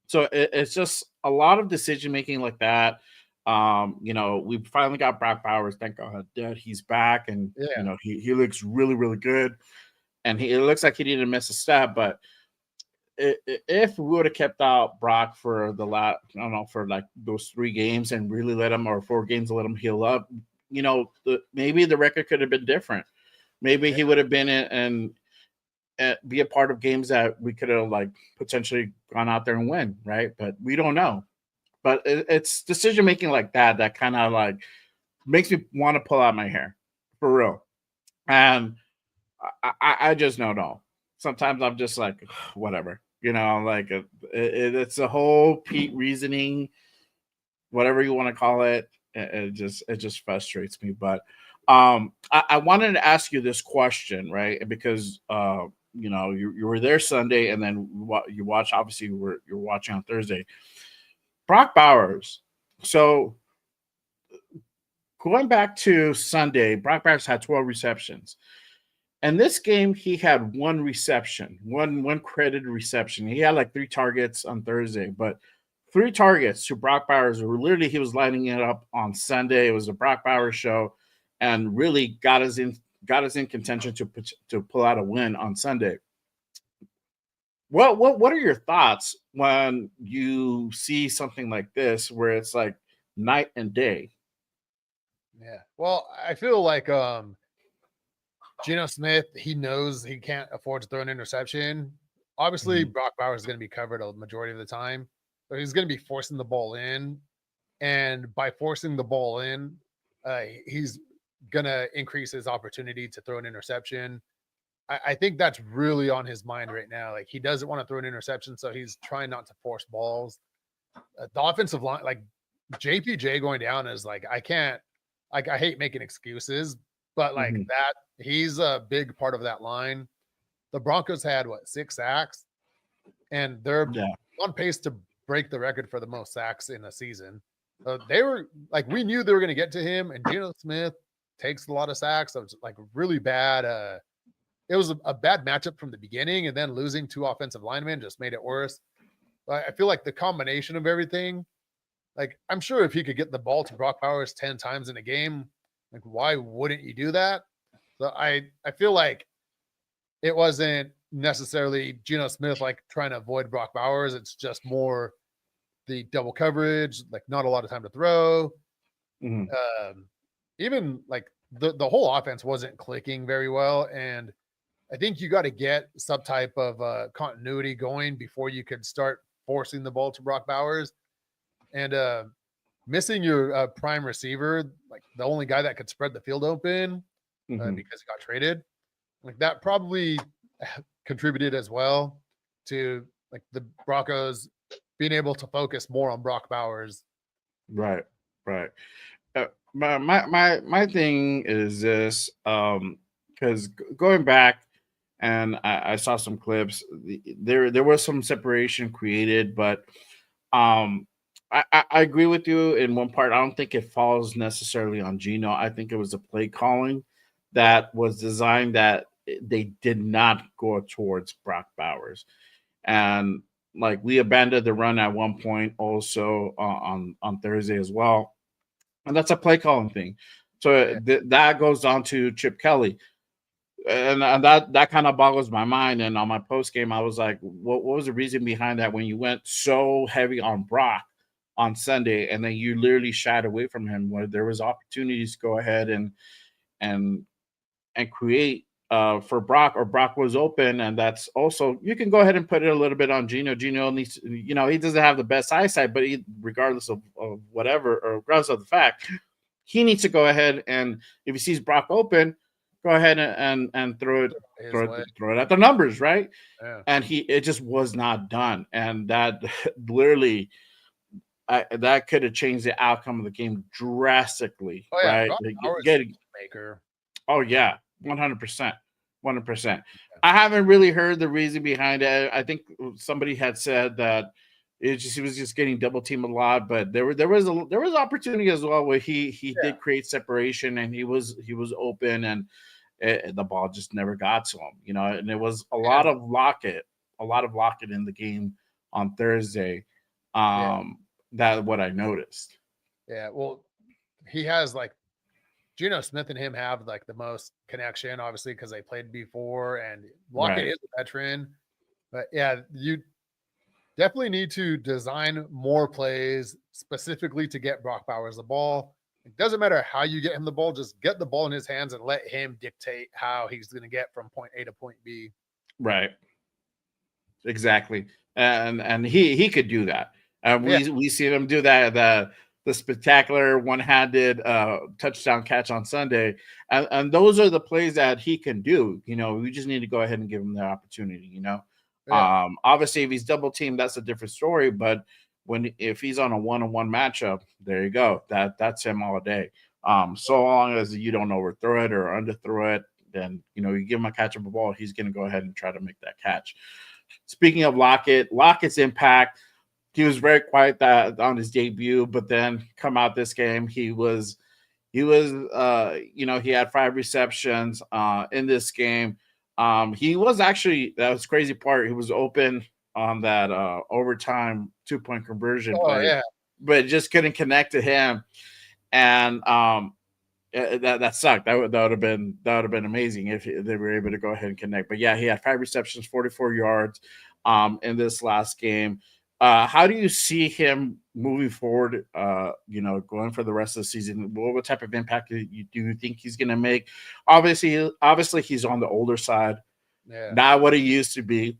So it's just a lot of decision making like that. We finally got Brock Bowers. Thank God that he's back, and Yeah. he looks really really good, and it looks like he didn't miss a step. But if we would have kept out Brock for the last, I don't know, for like those 3 games and really let him, or 4 games, to let him heal up, maybe the record could have been different. Maybe he would have been in and be a part of games that we could have like potentially gone out there and win, right? But we don't know. But it's decision making like that kind of like makes me want to pull out my hair, for real. And I just don't know. Sometimes I'm just like, whatever, like it's a whole Pete reasoning, whatever you want to call it. It just frustrates me. But I wanted to ask you this question, right? Because you were there Sunday, and then you watch. Obviously, you're watching on Thursday. Brock Bowers. So going back to Sunday, Brock Bowers had 12 receptions, And this game, he had one reception, one credited reception. He had like 3 targets on Thursday, but 3 targets to Brock Bowers. Literally, he was lighting it up on Sunday. It was a Brock Bowers show, and really got us in contention to pull out a win on Sunday. What are your thoughts when you see something like this, where it's like night and day? Yeah. Well, I feel like Geno Smith, he knows he can't afford to throw an interception. Obviously, Brock Bowers is going to be covered a majority of the time, but he's going to be forcing the ball in. And by forcing the ball in, he's going to increase his opportunity to throw an interception. I think that's really on his mind right now. Like, he doesn't want to throw an interception, so he's trying not to force balls. The offensive line, like JPJ going down is like, I can't, like, I hate making excuses, but like that, he's a big part of that line. The Broncos had 6 sacks, and they're on pace to break the record for the most sacks in a season. They were like, we knew they were going to get to him, and Geno Smith takes a lot of sacks. So it's like really bad. It was a bad matchup from the beginning, and then losing 2 offensive linemen just made it worse. I feel like the combination of everything, like, I'm sure if he could get the ball to Brock Bowers 10 times in a game, like, why wouldn't you do that? So I feel like it wasn't necessarily Geno Smith like trying to avoid Brock Bowers. It's just more the double coverage, like not a lot of time to throw. Even like the whole offense wasn't clicking very well, and I think you got to get some type of continuity going before you could start forcing the ball to Brock Bowers. And missing your prime receiver, like the only guy that could spread the field open because he got traded, like that probably contributed as well to like the Broncos being able to focus more on Brock Bowers. Right. My thing is this, because going back, and I saw some clips. There was some separation created, but I agree with you in one part. I don't think it falls necessarily on Geno. I think it was a play calling that was designed that they did not go towards Brock Bowers, and like we abandoned the run at one point also on Thursday as well, and that's a play calling thing. So that goes on to Chip Kelly. And that kind of boggles my mind. And on my post game, I was like, what was the reason behind that when you went so heavy on Brock on Sunday, and then you literally shied away from him where there was opportunities to go ahead and create for Brock, or Brock was open, and that's also, you can go ahead and put it a little bit on Geno. Geno needs, he doesn't have the best eyesight, but regardless of whatever, or regardless of the fact, he needs to go ahead, and if he sees Brock open, go ahead and throw it at the numbers, right? Yeah. And it just was not done, and that literally that could have changed the outcome of the game drastically. Oh yeah, right? Maker. Oh yeah, 100%. I haven't really heard the reason behind it. I think somebody had said that he was just getting double teamed a lot, but there was opportunity as well where he did create separation, and he was open, and the ball just never got to him, and it was a lot of Lockett in the game on Thursday. That what I noticed. Yeah, well, he has like Geno Smith and him have like the most connection, obviously, because they played before, and Lockett is a veteran. But yeah, you definitely need to design more plays specifically to get Brock Bowers the ball. It doesn't matter how you get him the ball, just get the ball in his hands and let him dictate how he's going to get from point A to point B. Right. Exactly. And he could do that. We see him do that, the spectacular one-handed touchdown catch on Sunday. And those are the plays that he can do. We just need to go ahead and give him the opportunity, Obviously, if he's double teamed, that's a different story. But if he's on a one-on-one matchup, there you go. That's him all day. So long as you don't overthrow it or underthrow it, then you give him a catchable ball, he's going to go ahead and try to make that catch. Speaking of Lockett's impact, he was very quiet on his debut, but then come out this game, he was He was, he had 5 receptions in this game. He was actually, that was crazy part. He was open on that overtime 2-point conversion Oh play, yeah, but just couldn't connect to him. And that sucked. That would have been amazing if they were able to go ahead and connect. But yeah, he had 5 receptions, 44 yards in this last game. How do you see him moving forward? Going for the rest of the season. What type of impact do you think he's going to make? Obviously, he's on the older side, yeah. not what he used to be.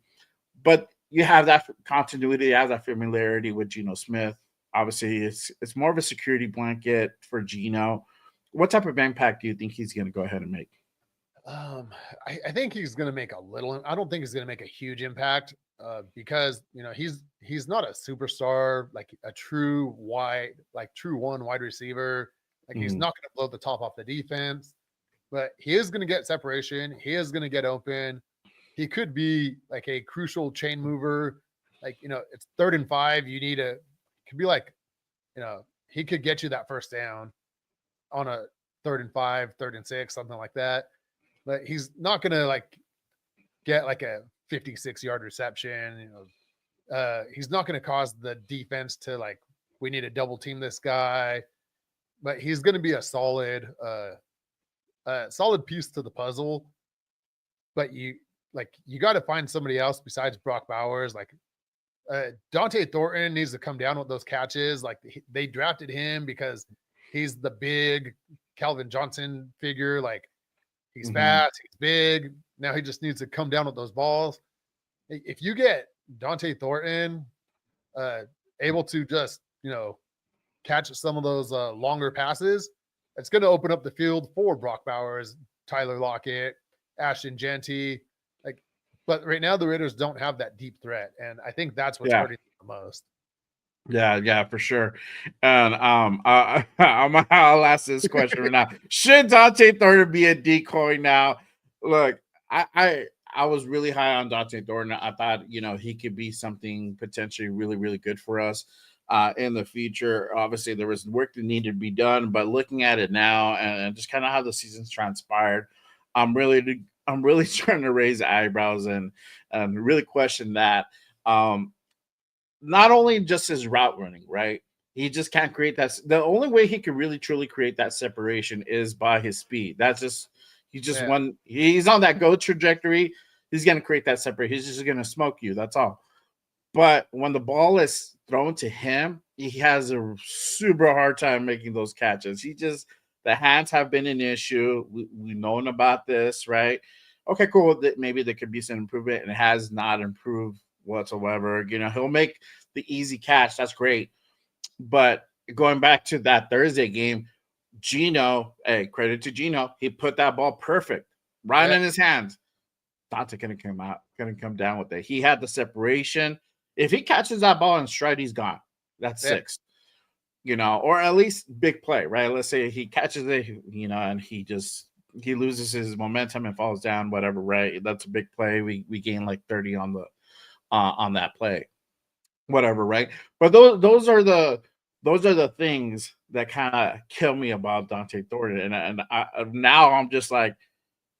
But you have that continuity, you have that familiarity with Geno Smith. Obviously, it's more of a security blanket for Geno. What type of impact do you think he's going to go ahead and make? Um, I think he's going to make a little. I don't think he's going to make a huge impact because he's not a superstar like a true one wide receiver. Like he's Mhm. not going to blow the top off the defense, but he is going to get separation. He is going to get open. He could be like a crucial chain mover. Like it's 3rd and 5. You need a could be like he could get you that first down on a 3rd and 5, 3rd and 6, something like that. But he's not gonna like get like a 56-yard reception. He's not gonna cause the defense to like we need to double team this guy. But he's gonna be a solid piece to the puzzle. But you got to find somebody else besides Brock Bowers. Like Dante Thornton needs to come down with those catches. Like they drafted him because he's the big Calvin Johnson figure. Like he's Mhm. fast, he's big. Now he just needs to come down with those balls. If you get Dante Thornton able to just catch some of those longer passes, it's going to open up the field for Brock Bowers, Tyler Lockett, Ashton Genty. Like, but right now the Raiders don't have that deep threat, and I think that's what's Yeah. hurting the most. Yeah, for sure. And I'll ask this question right now. Should Dante Thornton be a decoy now? Look, I was really high on Dante Thornton. I thought he could be something potentially really really good for us in the future. Obviously, there was work that needed to be done, but looking at it now and just kind of how the season's transpired, I'm really trying to raise eyebrows and really question that. Um, Not only just his route running, right? He just can't create that. The only way he can really truly create that separation is by his speed. That's just he's just Yeah, one. He's on that go trajectory. He's gonna create that separation. He's just gonna smoke you. That's all. But when the ball is thrown to him, he has a super hard time making those catches. The hands have been an issue. We've known about this, right? Okay, cool. Maybe there could be some improvement, and it has not improved whatsoever. He'll make the easy catch. That's great. But going back to that Thursday game, Gino, hey, credit to Gino, he put that ball perfect, right yeah, in his hands. Dante couldn't come down with it. He had the separation. If he catches that ball in stride, he's gone. That's yeah, 6. Or at least big play, right? Let's say he catches it, and he loses his momentum and falls down, whatever, right? That's a big play. We gain like 30 on that play, whatever, right? But those are the things that kind of kill me about Dante Thornton, now I'm just like,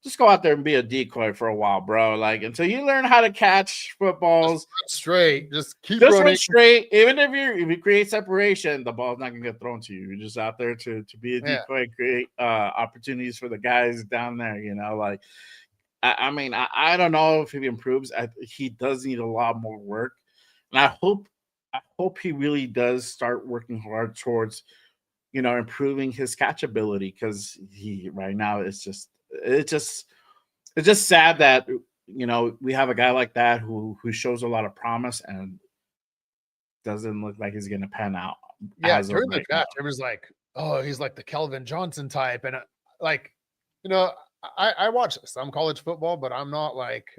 just go out there and be a decoy for a while, bro. Like until you learn how to catch just footballs, run straight, just keep just run running. straight. Even if you create separation, the ball's not gonna get thrown to you. You're just out there to be a Yeah, decoy, create opportunities for the guys down there. Like I don't know if he improves. He does need a lot more work, and I hope he really does start working hard towards improving his catchability, because he right now it's just sad that we have a guy like that who shows a lot of promise and doesn't look like he's gonna pan out yeah. as of During the right now. draft, everyone's like, "Oh, he's like the Calvin Johnson type," and like, you know, I watch some college football, but I'm not like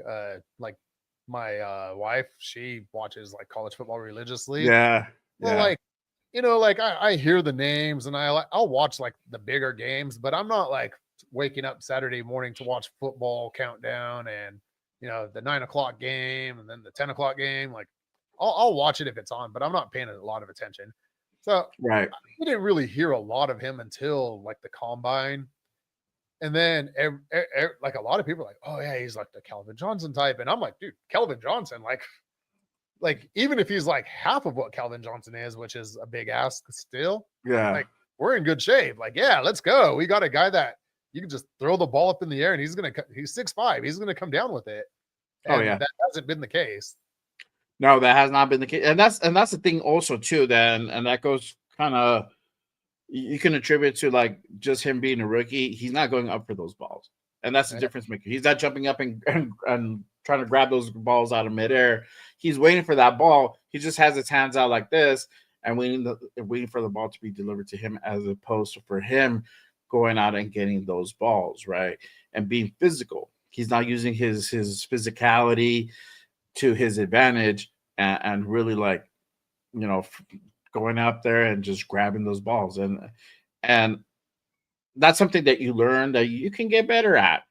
my wife. She watches like college football religiously. Yeah, Well, yeah, like like I hear the names and I'll watch like the bigger games, but I'm not like waking up Saturday morning to watch football countdown and the 9 o'clock game and then the 10 o'clock game. Like I'll watch it if it's on, but I'm not paying a lot of attention. So Right. we didn't really hear a lot of him until like the combine. And then like a lot of people are like, oh yeah, he's like the Calvin Johnson type. And I'm like, dude, Calvin Johnson, like even if he's like half of what Calvin Johnson is, which is a big ask still, Yeah. like we're in good shape. Like, yeah, let's go. We got a guy that you can just throw the ball up in the air and he's 6'5". He's gonna come down with it. Oh, And yeah. that hasn't been the case. No, that has not been the case. And that's the thing also too, then, and that goes kind of, you can attribute to like just him being a rookie. He's not going up for those balls. And that's the Yeah. difference maker. He's not jumping up and trying to grab those balls out of midair. He's waiting for that ball. He just has his hands out like this and waiting for the ball to be delivered to him, as opposed to for him going out and getting those balls, right? And being physical. He's not using his physicality to his advantage, and really, like, going out there and just grabbing those balls. And that's something that you learn that you can get better at.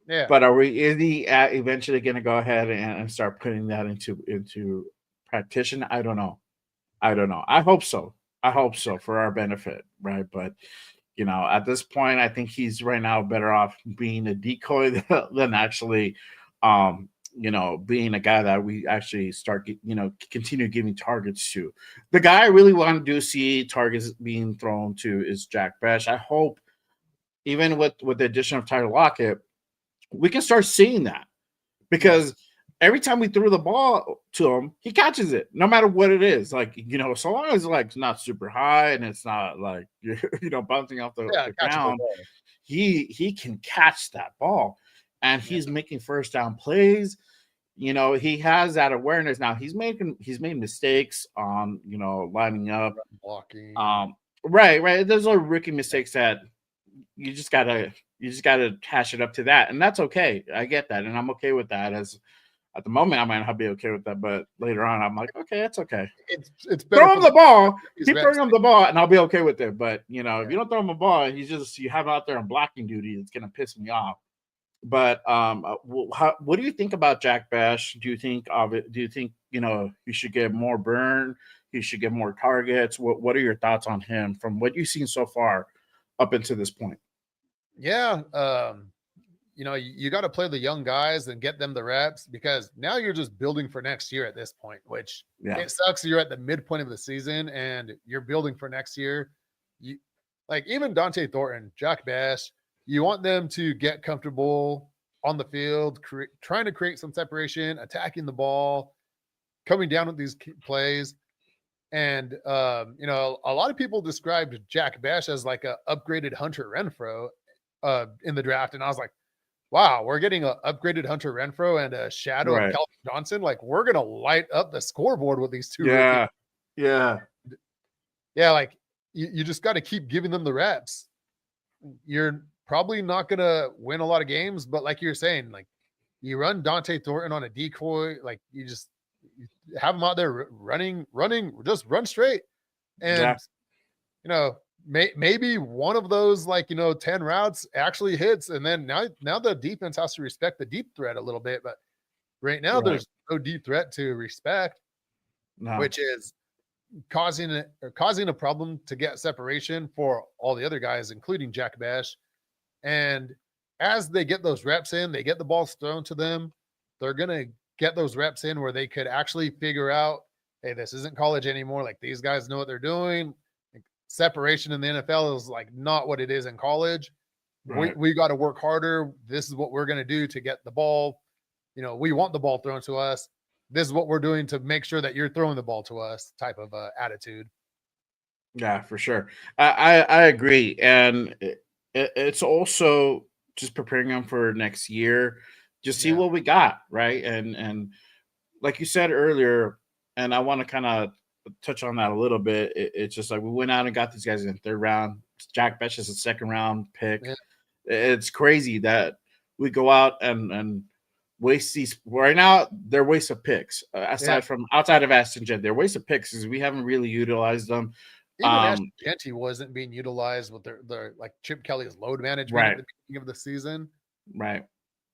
Yeah. But is he eventually going to go ahead and start putting that into practice? I don't know. I hope so. For our benefit, right? But at this point, I think he's right now better off being a decoy than actually, being a guy that we actually start, continue giving targets to. The guy I really want to see targets being thrown to is Jack Bech. I hope, even with the addition of Tyler Lockett, we can start seeing that, because every time we throw the ball to him, he catches it, no matter what it is. Like, so long as it's not super high and it's not like bouncing off the ground, he can catch that ball, and he's making first down plays. He has that awareness now. He's made mistakes on lining up, blocking. Right. There's little rookie mistakes that you just gotta hash it up to that, and that's okay. I get that, and I'm okay with that. As at the moment, I might not be okay with that, but later on, I'm like, okay, that's okay. It's better. Throw him the ball. Keep throwing him the ball, and I'll be okay with it. But if you don't throw him a ball, you have him out there on blocking duty, it's gonna piss me off. But what do you think about Jack Bech? Do you think of it? Do you think you should get more burn? He should get more targets. What are your thoughts on him from what you've seen so far up until this point? Yeah, you got to play the young guys and get them the reps, because now you're just building for next year at this point, which it sucks. You're at the midpoint of the season and you're building for next year. You like even Dante Thornton, Jack Bech, you want them to get comfortable on the field, trying to create some separation, attacking the ball, coming down with these plays. And, a lot of people described Jack Bech as like a upgraded Hunter Renfrow in the draft. And I was like, wow, we're getting an upgraded Hunter Renfrow and a shadow of Calvin Johnson. Like, we're going to light up the scoreboard with these two. Yeah. Like you just got to keep giving them the reps. You're probably not going to win a lot of games, but like you're saying, like you run Dante Thornton on a decoy, like you have him out there running, just run straight. And, maybe one of those, 10 routes actually hits. And then now the defense has to respect the deep threat a little bit. But right now there's no deep threat to respect, which is causing a problem to get separation for all the other guys, including Jack Bech. And as they get those reps in, they get the balls thrown to them. They're going to get those reps in where they could actually figure out, hey, this isn't college anymore. Like, these guys know what they're doing. Separation in the NFL is like not what it is in college. We got to work harder. This is what we're going to do to get the ball. We want the ball thrown to us. This is what we're doing to make sure that you're throwing the ball to us type of attitude. Yeah, for sure. I agree. And it's also just preparing them for next year, just see what we got. Right. And like you said earlier, and I want to kind of touch on that a little bit. It's just like we went out and got these guys in the third round. Jack Bech is a second round pick. Yeah. It's crazy that we go out and waste these. Right now, they're waste of picks. Outside of Aston Jet, they're waste of picks because we haven't really utilized them. Even Aston Genty wasn't being utilized with their like Chip Kelly's load management at the beginning of the season. Right.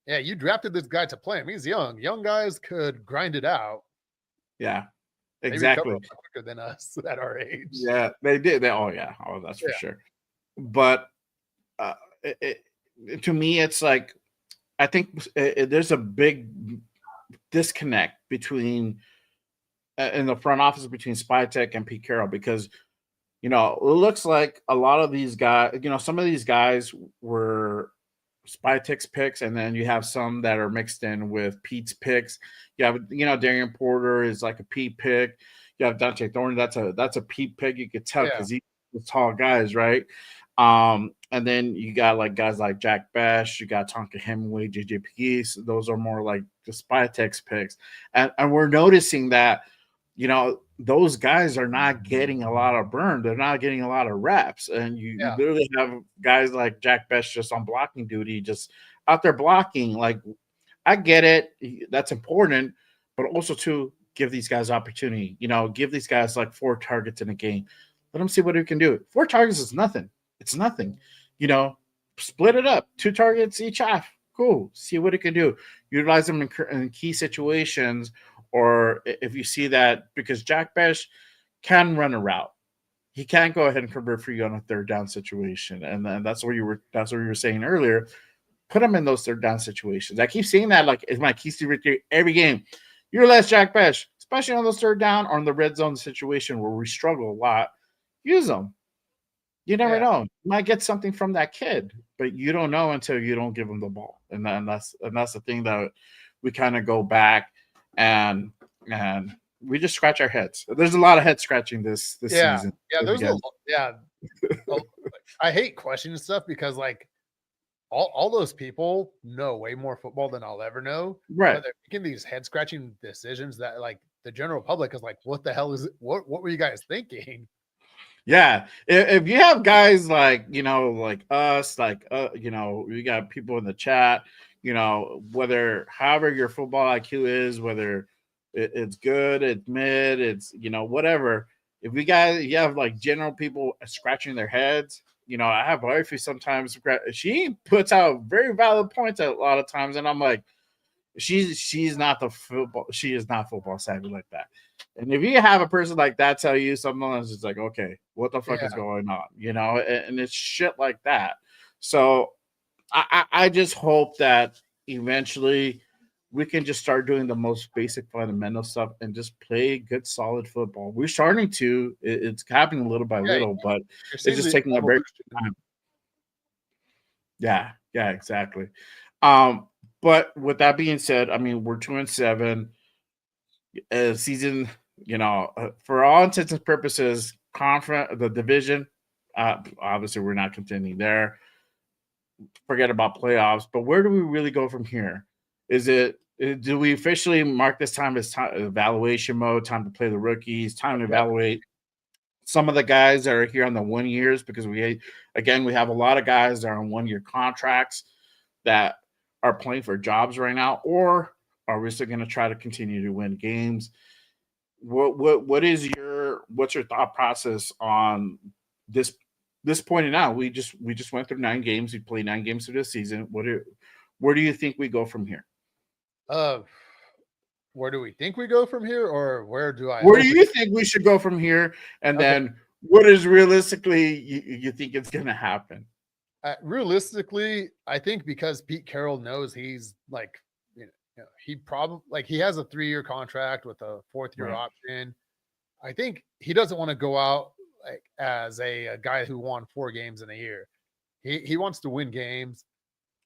Yeah, you drafted this guy to play him. He's young. Young guys could grind it out. Yeah. They recover exactly. a lot quicker than us at our age. Yeah, they did. Oh yeah, oh that's for Yeah, sure. But uh, to me, it's like I think there's a big disconnect between in the front office between Spytek and Pete Carroll because it looks like a lot of these guys, some of these guys were Spytek's picks, and then you have some that are mixed in with Pete's picks. You have, Darian Porter is like a Pete pick. You have Dante Thorne, that's a Pete pick. You could tell yeah, because he's tall guys, right? And then you got like guys like Jack Bash, you got Tonka Hemingway, JJ Peace. Those are more like the Spytek's picks, and we're noticing that those guys are not getting a lot of burn. They're not getting a lot of reps. And you yeah, literally have guys like Jack Best just on blocking duty, just out there blocking. Like, I get it. That's important. But also, to give these guys opportunity, give these guys like 4 targets in a game. Let them see what he can do. 4 targets is nothing. It's nothing. Split it up. 2 targets each half. Cool. See what it can do. Utilize them in key situations, or if you see that, because Jack Bash can run a route, he can go ahead and convert for you on a 3rd down situation, and then that's what you were saying earlier. Put him in those 3rd down situations. I keep seeing that like it's my key secret every game. Utilize Jack Bash, especially on those 3rd down or in the red zone situation where we struggle a lot. Use them. You never yeah, know. You might get something from that kid, but you don't know until you don't give him the ball. And that's the thing that we kind of go back and we just scratch our heads. There's a lot of head scratching this yeah, season. yeah. There's Again. I hate questioning stuff because like all those people know way more football than I'll ever know. Right. But they're making these head scratching decisions that like the general public is like, what the hell is it? What were you guys thinking? Yeah. If you have guys like, like us, like, we got people in the chat, whether however your football IQ is, whether it's good, it's mid, it's, whatever. If you have like general people scratching their heads, I have wifey sometimes, she puts out very valid points a lot of times. And I'm like, she's not the football. She is not football savvy like that. And if you have a person like that tell you something else, it's like, okay, what the fuck is Yeah, going on? And it's shit like that. So I just hope that eventually we can just start doing the most basic fundamental stuff and just play good, solid football. We're starting to. It's happening little by yeah. little, but You're it's seeing just the taking a very evolution. time. Yeah, exactly. But with that being said, I mean, we're 2-7. Season, for all intents and purposes, the division. Obviously, we're not contending there. Forget about playoffs. But where do we really go from here? Do we officially mark this time as evaluation mode? Time to play the rookies. Time to evaluate some of the guys that are here on the 1 years, because we have a lot of guys that are on 1 year contracts that are playing for jobs right now, or are we still going to try to continue to win games? What's your thought process on this point now? We just went through 9 games. We played 9 games through this season. Where do you think we go from here? Where do we think we go from here, or where do I Where do hope you think we should go from here? And okay. then what is realistically you think it's going to happen? Realistically, I think because Pete Carroll knows he's like, he probably like he has a 3-year contract with a 4th-year Right. option. I think he doesn't want to go out like as a guy who won 4 games in a year. He wants to win games,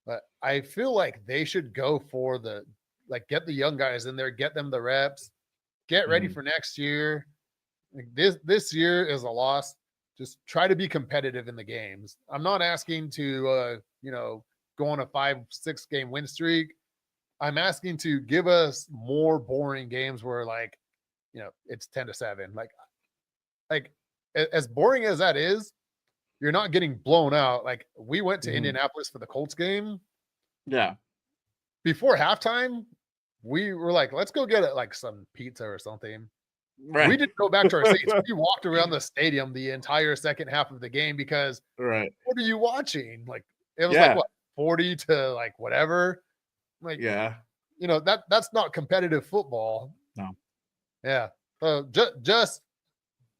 but I feel like they should go for get the young guys in there, get them the reps, get ready for next year. Like this year is a loss. Just try to be competitive in the games. I'm not asking to go on a 5-6 game win streak. I'm asking to give us more boring games where it's 10-7. Like as boring as that is, you're not getting blown out. Like we went to Indianapolis for the Colts game. Yeah. Before halftime, we were like, let's go get like some pizza or something. Right. We didn't go back to our seats. We walked around the stadium the entire second half of the game because Right. what are you watching? Like it was like what 40 to like whatever. Like Yeah. that's not competitive football. No. Yeah. So just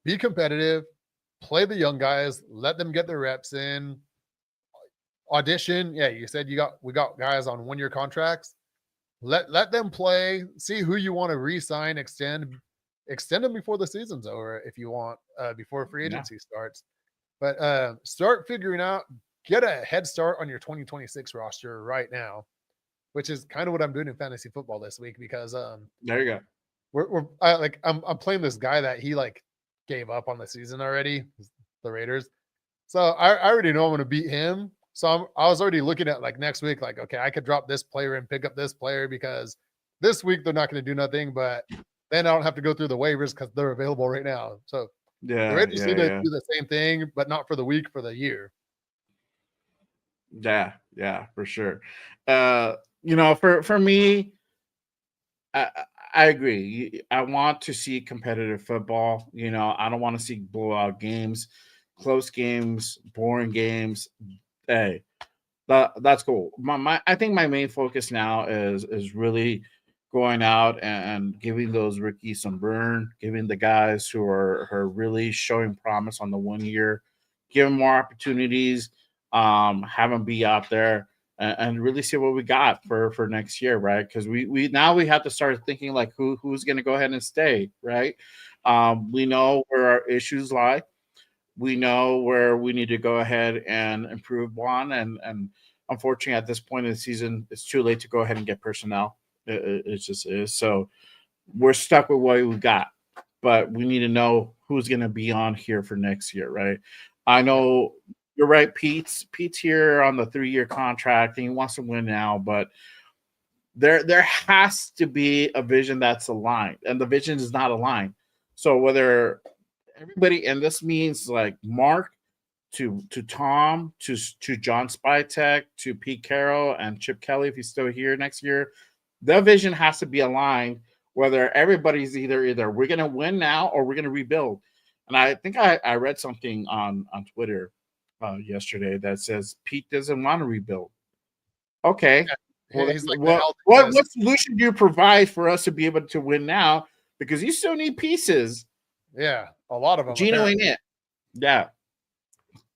be competitive, play the young guys, let them get their reps in, audition. Yeah, you said we got guys on 1-year contracts. Let them play, see who you want to re-sign, extend them before the season's over if you want, before free agency starts. But start figuring out, get a head start on your 2026 roster right now, which is kind of what I'm doing in fantasy football this week because there you go. I'm playing this guy that he like gave up on the season already, the Raiders. So I already know I'm going to beat him. So I was already looking at like next week, like, okay, I could drop this player and pick up this player because this week they're not going to do nothing, but then I don't have to go through the waivers because they're available right now. So the Raiders need to do the same thing, but not for the week, for the year. Yeah, for sure. For me, I agree. I want to see competitive football. I don't want to see blowout games, close games, boring games. Hey, that's cool. I think my main focus now is really going out and giving those rookies some burn, giving the guys who are really showing promise on the 1 year, give them more opportunities, have them be out there and really see what we got for next year, right? Because we have to start thinking like who's going to go ahead and stay, right? We know where our issues lie. We know where we need to go ahead and improve on, and unfortunately, at this point in the season, it's too late to go ahead and get personnel. It just is. So we're stuck with what we got, but we need to know who's going to be on here for next year, right? I know you're right. Pete's here on the 3-year contract, and he wants to win now, but there has to be a vision that's aligned, and the vision is not aligned. So whether everybody, and this means like Mark to Tom to John Spytek to Pete Carroll and Chip Kelly, if he's still here next year, the vision has to be aligned. Whether everybody's either we're going to win now or we're going to rebuild. And I think I read something on Twitter yesterday that says Pete doesn't want to rebuild. Okay. Well, what solution do you provide for us to be able to win now? Because you still need pieces. Yeah, a lot of them. Gino ain't it. Yeah.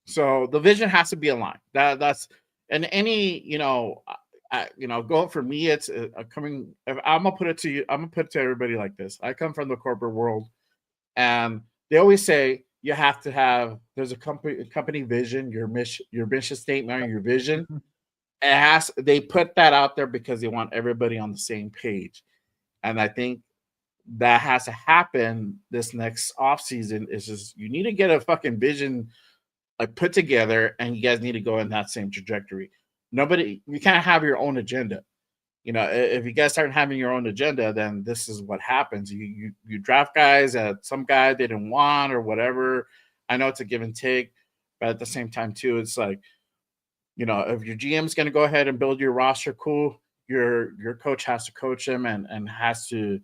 So the vision has to be aligned. That's and any going for me. It's coming. I'm gonna put it to you. I'm gonna put it to everybody like this. I come from the corporate world, and they always say you have to have. There's a company vision, your mission statement, or your vision. They put that out there because they want everybody on the same page, and I think that has to happen this next off season. Is just you need to get a fucking vision like put together, and you guys need to go in that same trajectory. You can't have your own agenda. If you guys start having your own agenda, then this is what happens. You draft guys at some guy they didn't want or whatever. I know it's a give and take, but at the same time too, it's like, if your GM's going to go ahead and build your roster, cool. Your coach has to coach them and has to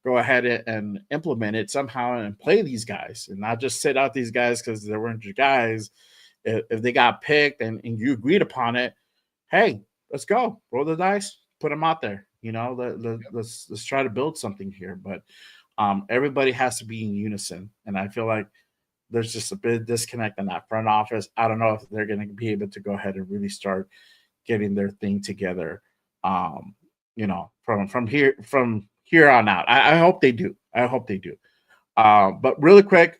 go ahead and implement it somehow and play these guys and not just sit out these guys because they weren't your guys. If they got picked and you agreed upon it, hey, let's go. Roll the dice, put them out there. Let's try to build something here. But everybody has to be in unison. And I feel like there's just a bit of disconnect in that front office. I don't know if they're going to be able to go ahead and really start getting their thing together. From here on out. I hope they do. But really quick,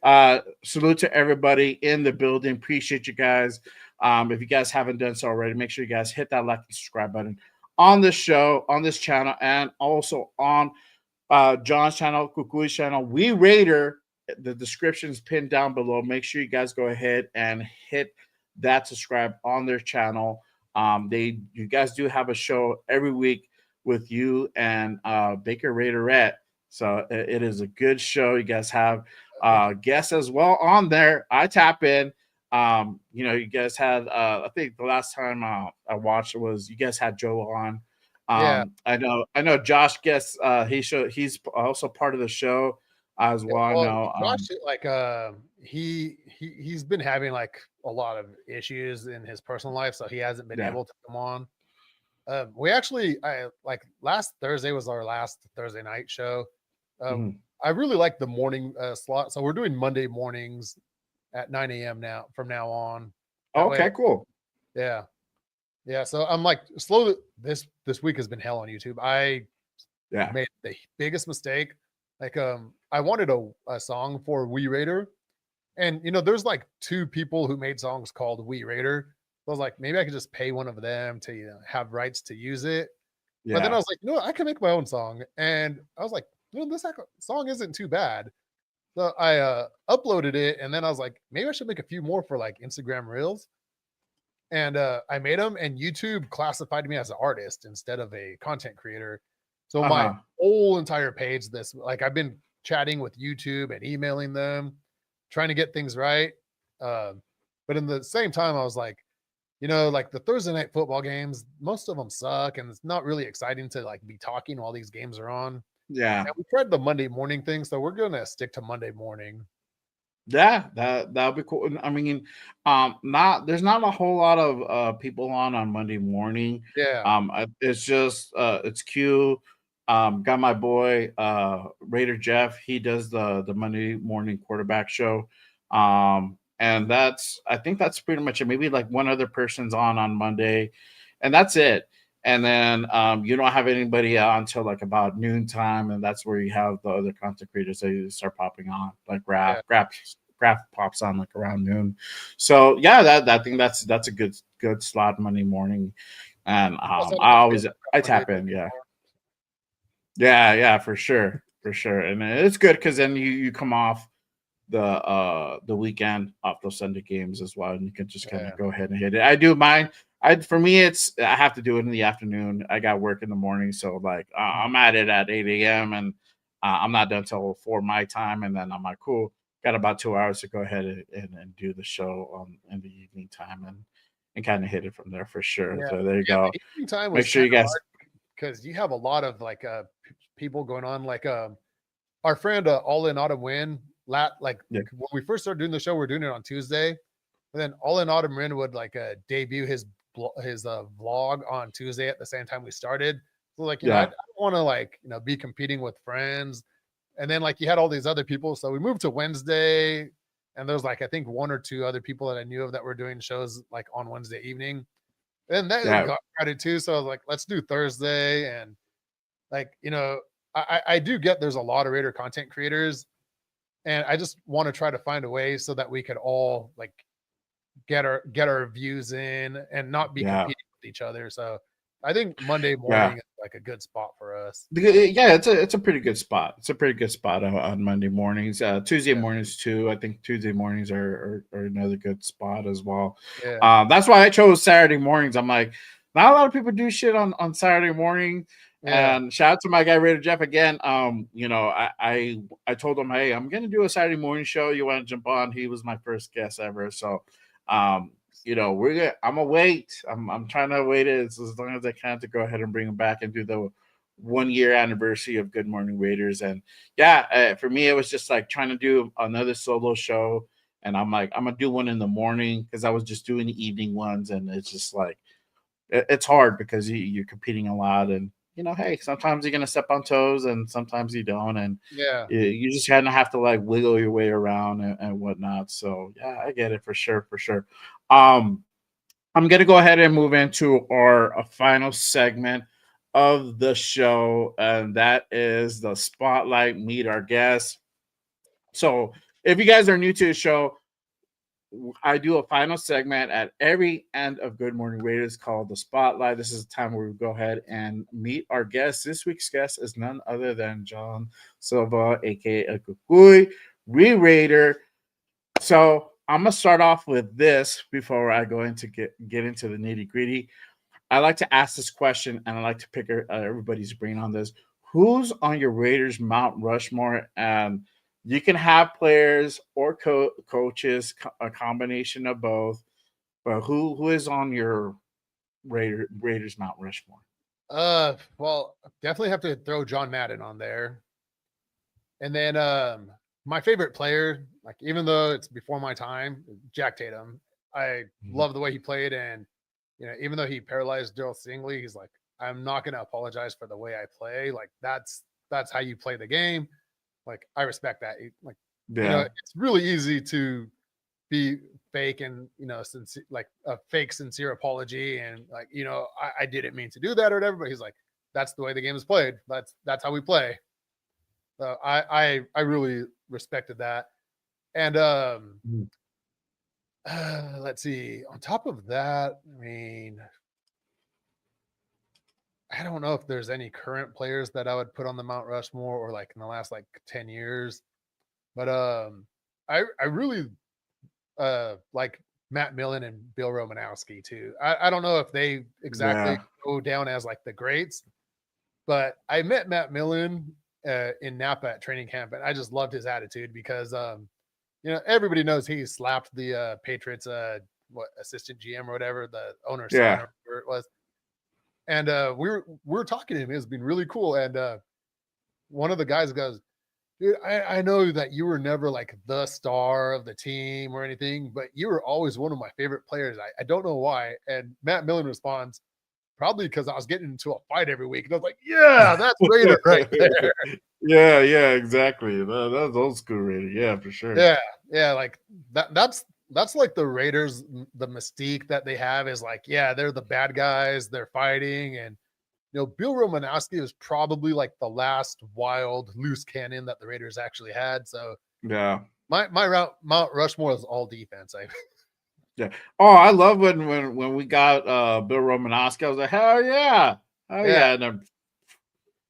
salute to everybody in the building. Appreciate you guys. If you guys haven't done so already, make sure you guys hit that like and subscribe button on this show, on this channel, and also on John's channel, Kukui's channel. We Raider. The description is pinned down below. Make sure you guys go ahead and hit that subscribe on their channel. You guys do have a show every week with you and Baker Raiderette. So it is a good show. You guys have guests as well on there. I tap in. You guys had I think the last time I watched was you guys had Joe on. Yeah. I know Josh guests he's also part of the show as well. Well, Josh, he's been having like a lot of issues in his personal life, so he hasn't been able to come on. We actually, last Thursday was our last Thursday night show. I really like the morning slot. So we're doing Monday mornings at 9 a.m. now from now on. That way, Okay, cool. yeah. Yeah. So I'm like slowly this week has been hell on YouTube. I Yeah. made the biggest mistake. Like I wanted a song for We Raider. And there's like two people who made songs called We Raider. So I was like, maybe I could just pay one of them to have rights to use it. But then I Yeah. was like, I can make my own song. And I was like, this song isn't too bad. So I uploaded it, and then I was like, maybe I should make a few more for like Instagram Reels. And I made them, and YouTube classified me as an artist instead of a content creator. So my Uh-huh. whole entire page, I've been chatting with YouTube and emailing them, trying to get things right. But in the same time, I was like, like the Thursday night football games, most of them suck, and it's not really exciting to like be talking while these games are on. Yeah. And we tried the Monday morning thing, so we're gonna stick to Monday morning. Yeah, that'll be cool. I mean, not there's not a whole lot of people on Monday morning. Yeah, It's just it's Q. Got my boy Raider Jeff. He does the Monday morning quarterback show. And I think that's pretty much it. Maybe like one other person's on Monday, and that's it. And then you don't have anybody on until like about noontime, and that's where you have the other content creators that start popping on, like yeah. Graph pops on like around noon. So yeah, that I think that's a good slot Monday morning, and Plus, I don't have to deal with I Monday tap in, yeah, anymore. yeah, for sure, and it's good because then you come off the weekend off those Sunday games as well, and you can just kind of Yeah, go ahead and hit it. I do mine. For me, I have to do it in the afternoon. I got work in the morning, so like I'm at it at 8 a.m. and I'm not done till 4 my time, and then I'm like, cool, got about 2 hours to go ahead and do the show in the evening time and kind of hit it from there for sure. yeah, So there you yeah. go. The evening time Make was sure kind you of guys. hard because you have a lot of like people going on. Like our friend All In Autumn Win, like Yeah, when we first started doing the show, we're doing it on Tuesday, and then All In Autumn Win would like debut his vlog on Tuesday at the same time we started. So like I yeah, don't want to like be competing with friends, and then like you had all these other people, so we moved to Wednesday, and there's like I think one or two other people that I knew of that were doing shows like on Wednesday evening. And that yeah, got crowded too. So I was like, let's do Thursday. And like, I do get there's a lot of Raider content creators, and I just want to try to find a way so that we could all like get our views in and not be yeah, competing with each other. So I think Monday yeah. morning is like a good spot for us. Yeah, it's a pretty good spot. It's a pretty good spot on Monday mornings. Tuesday Yeah. mornings too. I think Tuesday mornings are another good spot as well. Yeah. That's why I chose Saturday mornings. I'm like, not a lot of people do shit on Saturday morning. Yeah. And shout out to my guy Raider Jeff again. I told him, hey, I'm gonna do a Saturday morning show. You want to jump on? He was my first guest ever. So um, we're gonna. I'm gonna wait. I'm trying to wait as long as I can to go ahead and bring him back and do the 1 year anniversary of Good Morning Raiders. And yeah, for me, it was just like trying to do another solo show. And I'm like, I'm gonna do one in the morning because I was just doing the evening ones, and it's just like it's hard because you're competing a lot, and hey, sometimes you're gonna step on toes, and sometimes you don't, and Yeah. you just kind of have to like wiggle your way around and whatnot. So yeah, I get it for sure, for sure. Um, I'm going to go ahead and move into our final segment of the show, and that is the spotlight. Meet our guests. So, if you guys are new to the show, I do a final segment at every end of Good Morning Raiders called the Spotlight. This is a time where we go ahead and meet our guest. This week's guest is none other than John Silva, aka Kukui, Raider. So I'm gonna start off with this before I go into get into the nitty gritty. I like to ask this question, and I like to pick everybody's brain on this. Who's on your Raiders Mount Rushmore? And you can have players or coaches, a combination of both. But who is on your Raiders Mount Rushmore? Well, definitely have to throw John Madden on there. And then my favorite player, like even though it's before my time, Jack Tatum. I Mhm. love the way he played, and even though he paralyzed Daryl Stingley, he's like, I'm not going to apologize for the way I play. Like that's how you play the game. like I respect that. Like, Yeah. it's really easy to be fake and like a fake sincere apology and like I didn't mean to do that or whatever. But he's like, that's the way the game is played. That's how we play. So I really respected that. And Mm. let's see. On top of that, I mean, I don't know if there's any current players that I would put on the Mount Rushmore or like in the last like 10 years. But I really like Matt Millen and Bill Romanowski too. I don't know if they exactly Yeah. go down as like the greats, but I met Matt Millen in Napa at training camp, and I just loved his attitude because everybody knows he slapped the Patriots assistant GM or whatever, the owner's son Yeah. or whatever it was. And we were talking to him. It's been really cool. And one of the guys goes, dude, I know that you were never like the star of the team or anything, but you were always one of my favorite players. I don't know why. And Matt Millen responds, probably because I was getting into a fight every week. And I was like, yeah, that's Raider right there. Yeah, exactly. That's old school Raider. Yeah, for sure. Yeah, like that's like the Raiders, the mystique that they have is like, yeah, they're the bad guys, they're fighting, and Bill Romanowski was probably like the last wild loose cannon that the Raiders actually had. So Yeah. my route Mount Rushmore is all defense. Yeah. Oh, I love when we got Bill Romanowski. I was like, hell yeah. Oh Yeah, yeah. And then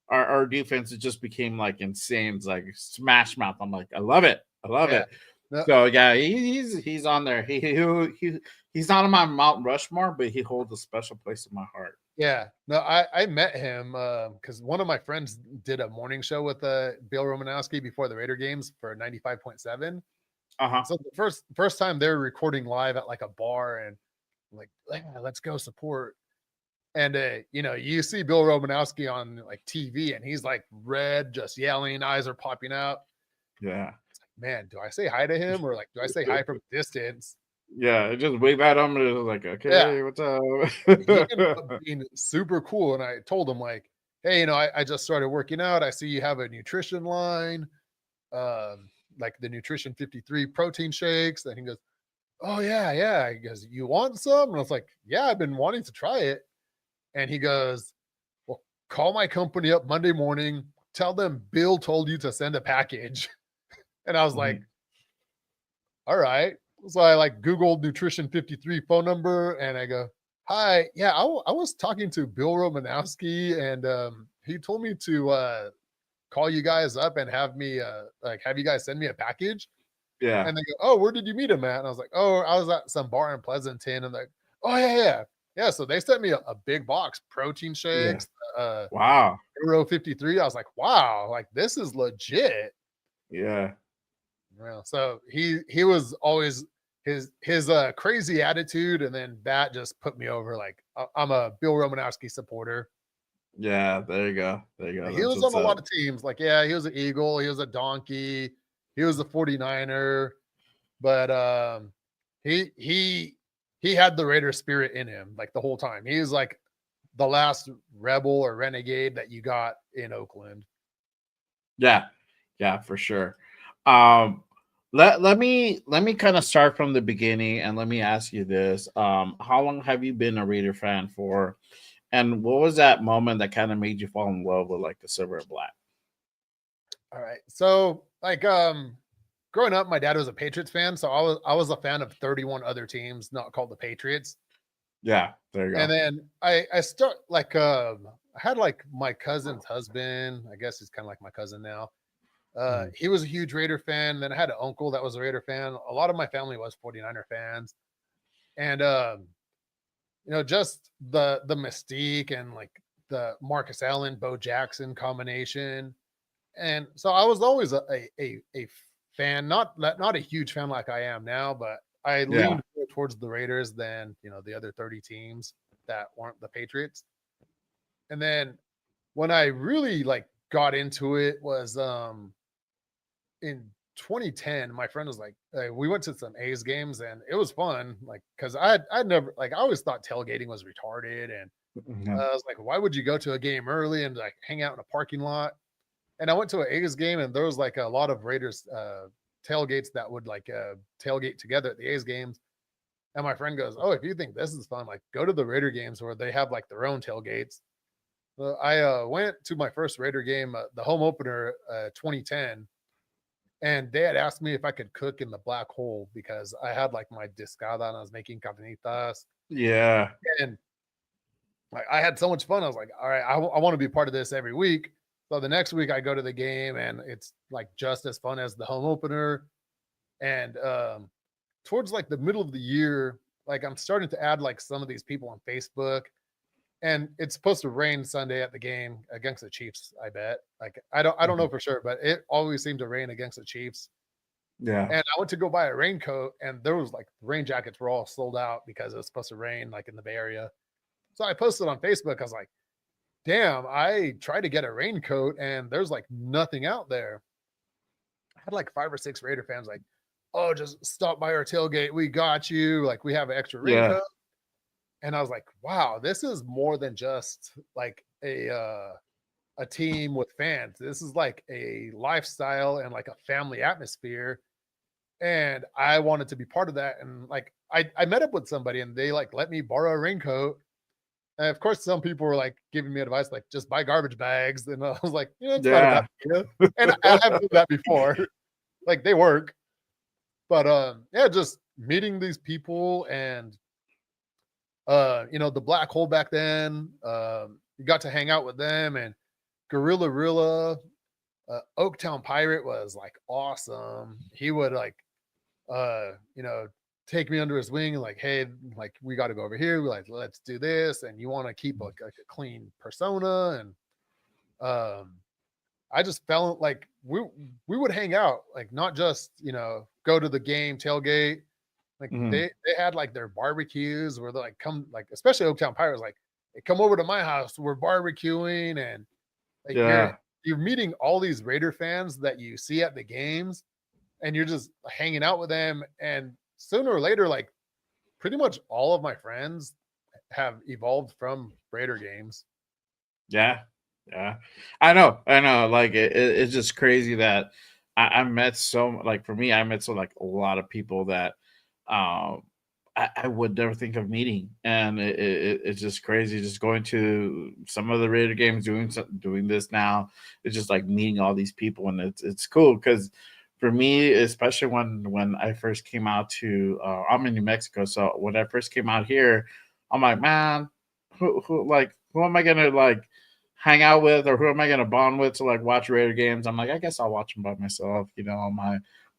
our defense, it just became like insane. It's like smash mouth. I'm like, I love it. I love yeah. it. No, So yeah, he's on there. He's not on my Mount Rushmore, but he holds a special place in my heart. yeah. No, I met him because one of my friends did a morning show with Bill Romanowski before the Raider games for 95.7. Uh-huh. So the first time they were recording live at like a bar, and I'm like, yeah, let's go support. And you see Bill Romanowski on like TV, and he's like red, just yelling, eyes are popping out. Yeah. Man, do I say hi to him or like do I say hi from a distance? Yeah, just wave at him and it was like, Yeah, okay, what's up? he ended up being super cool. And I told him like, hey, I just started working out. I see you have a nutrition line, like the Nutrition 53 protein shakes. And he goes, oh yeah. He goes, you want some? And I was like, yeah, I've been wanting to try it. And he goes, well, call my company up Monday morning. Tell them Bill told you to send a package. And I was like, Mhm. all right. So I like Googled Nutrition 53 phone number and I go, hi. Yeah, I was talking to Bill Romanowski and he told me to call you guys up and have me have you guys send me a package. Yeah. And they go, oh, where did you meet him at? And I was like, oh, I was at some bar in Pleasanton. And like, oh yeah. Yeah. So they sent me a big box, protein Yeah. shakes, Wow. Euro 53. I was like, wow, like this is legit. Yeah. Well, so he was always his crazy attitude, and then that just put me over. Like I'm a Bill Romanowski supporter. Yeah. There you go. There you go. He That's was on what's a lot up. of teams. Like, yeah, he was an Eagle, he was a Donkey, he was a 49er, but he had the Raider spirit in him like the whole time. He was like the last rebel or renegade that you got in Oakland. Yeah. Yeah, for sure. Um let me kind of start from the beginning and let me ask you this. How long have you been a Raider fan for? And what was that moment that kind of made you fall in love with like the silver and black? All right. So like growing up, my dad was a Patriots fan, so I was a fan of 31 other teams, not called the Patriots. Yeah, there you And go. then I start like I had like my cousin's husband, I guess he's kind of like my cousin now. Mhm. He was a huge Raider fan. Then I had an uncle that was a Raider fan. A lot of my family was 49er fans. And just the mystique and like the Marcus Allen, Bo Jackson combination. And so I was always a fan, not a huge fan like I am now, but I Yeah. leaned more towards the Raiders than the other 30 teams that weren't the Patriots. And then when I really like got into it was in 2010. My friend was like, we went to some A's games and it was fun, like because I'd never like I always thought tailgating was retarded, and Mhm. I was like, why would you go to a game early and like hang out in a parking lot? And I went to an A's game, and there was like a lot of Raiders tailgates that would like tailgate together at the A's games. And my friend goes, "Oh, if you think this is fun, like go to the Raider games where they have like their own tailgates." So I went to my first Raider game, the home opener, 2010, and they had asked me if I could cook in the black hole because I had like my discada and I was making carnitas. Yeah. And like I had so much fun. I was like, all right, I want to be part of this every week. So the next week I go to the game and it's like just as fun as the home opener. And towards like the middle of the year, like I'm starting to add like some of these people on Facebook. And it's supposed to rain Sunday at the game against the Chiefs, I bet. Like I don't know for sure, but it always seemed to rain against the Chiefs. Yeah. And I went to go buy a raincoat, and there was like rain jackets were all sold out because it was supposed to rain like in the Bay Area. So I posted on Facebook. I was like, damn, I tried to get a raincoat and there's like nothing out there. I had like 5 or 6 Raider fans like, oh, just stop by our tailgate. We got you. Like we have an extra raincoat. Yeah. And I was like, wow, this is more than just like a team with fans. This is like a lifestyle and like a family atmosphere. And I wanted to be part of that. And like I met up with somebody and they like let me borrow a raincoat. And of course, some people were like giving me advice, like just buy garbage bags. And I was like, it's not a bad idea. And I have done that before. Like they work. But yeah, just meeting these people and the black hole back then, you got to hang out with them, and Gorilla Rilla, Oaktown Pirate was like awesome. He would like take me under his wing and like, hey, like we got to go over here. We like, let's do this. And you want to keep like a clean persona. And I just felt like we would hang out, like not just, go to the game, tailgate. Like they had like their barbecues where they like come, like, especially Oaktown Pirates, like they come over to my house, we're barbecuing, and like you're meeting all these Raider fans that you see at the games, and you're just hanging out with them. And sooner or later, like pretty much all of my friends have evolved from Raider games. Yeah. I know. Like it's just crazy that I met for me, I met like a lot of people that I would never think of meeting, and it's just crazy. Just going to some of the Raider games, doing this now, it's just like meeting all these people, and it's cool because for me, especially when I first came out to, I'm in New Mexico, so when I first came out here, I'm like, man, who am I gonna like hang out with, or who am I gonna bond with to like watch Raider games? I'm like, I guess I'll watch them by myself.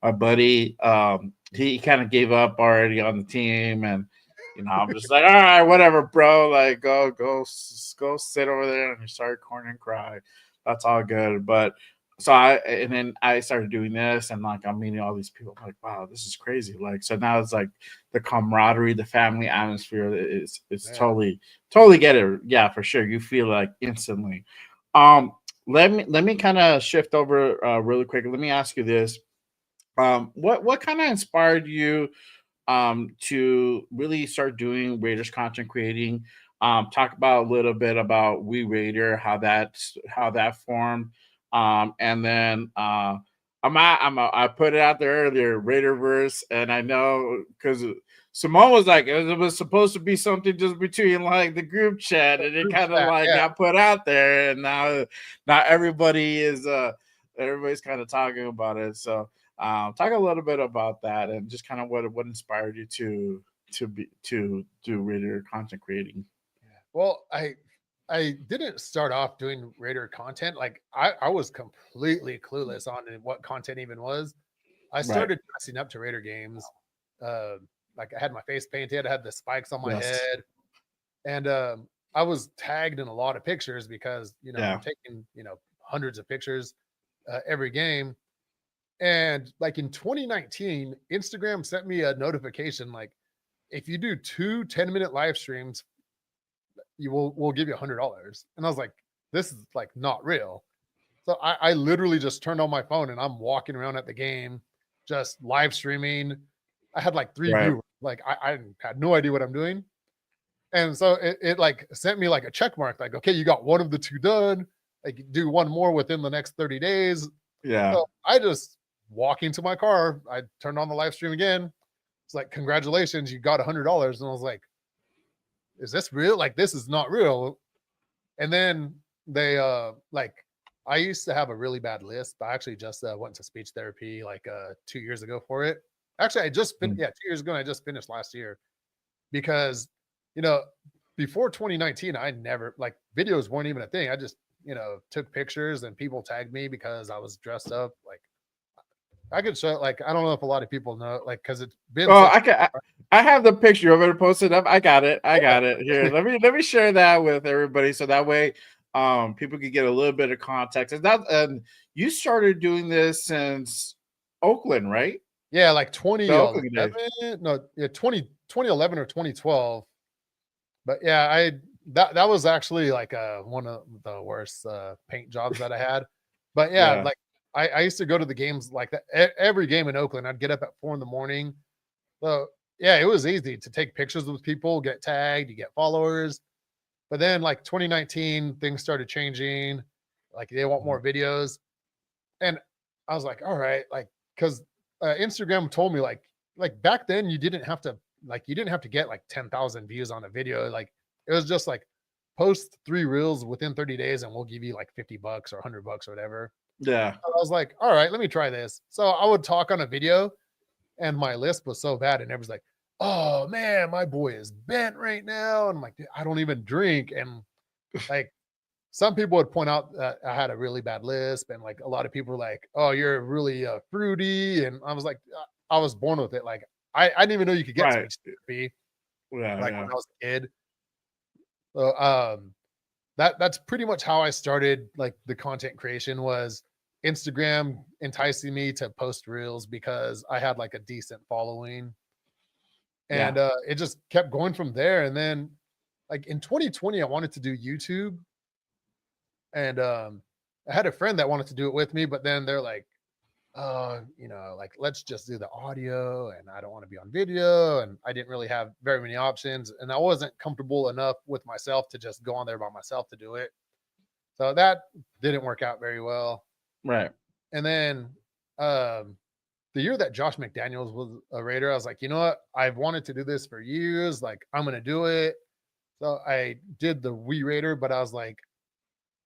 My buddy, he kind of gave up already on the team, and I'm just like, all right, whatever, bro. Like, go sit over there and start corner and cry. That's all good. But then I started doing this, and like I'm meeting all these people. I'm like, wow, this is crazy. Like, so now it's like the camaraderie, the family atmosphere is totally get it. Yeah, for sure. You feel like instantly. Let me kind of shift over really quick. Let me ask you this. What kind of inspired you to really start doing Raiders content creating? Talk about a little bit about We Raider, how that formed, and then I put it out there earlier, Raiderverse, and I know because Simone was like it was supposed to be something just between like the group chat, and it kind of like got put out there, and now everybody's kind of talking about it. So talk a little bit about that, and just kind of what inspired you to do Raider content creating. Well, I didn't start off doing Raider content. Like I was completely clueless on what content even was. I started dressing up to Raider games. Like I had my face painted, I had the spikes on my head, and I was tagged in a lot of pictures because I'm taking hundreds of pictures every game. And like in 2019, Instagram sent me a notification like, if you do 2 10-minute live streams, we'll give you $100. And I was like, this is like not real. So I literally just turned on my phone and I'm walking around at the game, just live streaming. I had like 3 viewers. Like I had no idea what I'm doing. And so it like sent me like a check mark, like, okay, you got one of the 2 done. like do one more within the next 30 days. Yeah. So I just walk into my car. I turned on the live stream again. It's like, congratulations, you got $100. And I was like, is this real? Like, this is not real. And then they like, I used to have a really bad lisp. I actually just went to speech therapy like 2 years ago for it. Actually, I just finished 2 years ago, and I just finished last year because, you know, before 2019, I never, like, videos weren't even a thing. I just, you know, took pictures and people tagged me because I was dressed up. Like, I could show, like, I don't know if a lot of people know, like, because it's been Oh, such I have the picture. You want me to post it up? I got it. Here. Let me share that with everybody so that way people can get a little bit of context. And you started doing this since Oakland, right? yeah, like The Oakland 2011, days. no, yeah, 2011 or 2012. But yeah, that was actually like one of the worst paint jobs that I had. But yeah, Yeah. like I used to go to the games like that. Every game in Oakland, I'd get up at 4 a.m. So yeah, it was easy to take pictures with people, get tagged, you get followers. But then like 2019, things started changing. Like they want more videos. And I was like, all right, like, because Instagram told me like back then you didn't have to get like 10,000 views on a video. Like it was just like post 3 reels within 30 days and we'll give you like $50 or $100 or whatever. Yeah. So I was like, all right, let me try this. So I would talk on a video and my lisp was so bad and everyone's like, oh man, my boy is bent right now. And I'm like, I don't even drink. And like some people would point out that I had a really bad lisp, and like a lot of people were like, "Oh, you're really fruity," and I was like, I was born with it. Like I didn't even know you could get Right. speech therapy. Yeah. Like Yeah. when I was a kid. So that's pretty much how I started. Like the content creation was Instagram enticing me to post reels because I had like a decent following, and Yeah. it just kept going from there. And then like in 2020, I wanted to do YouTube. And I had a friend that wanted to do it with me, but then they're like, you know, like let's just do the audio, and I don't want to be on video, and I didn't really have very many options, and I wasn't comfortable enough with myself to just go on there by myself to do it. So that didn't work out very well. Right. And then the year that Josh McDaniels was a Raider, I was like, you know what? I've wanted to do this for years. Like I'm gonna do it. So I did the We Raider, but I was like,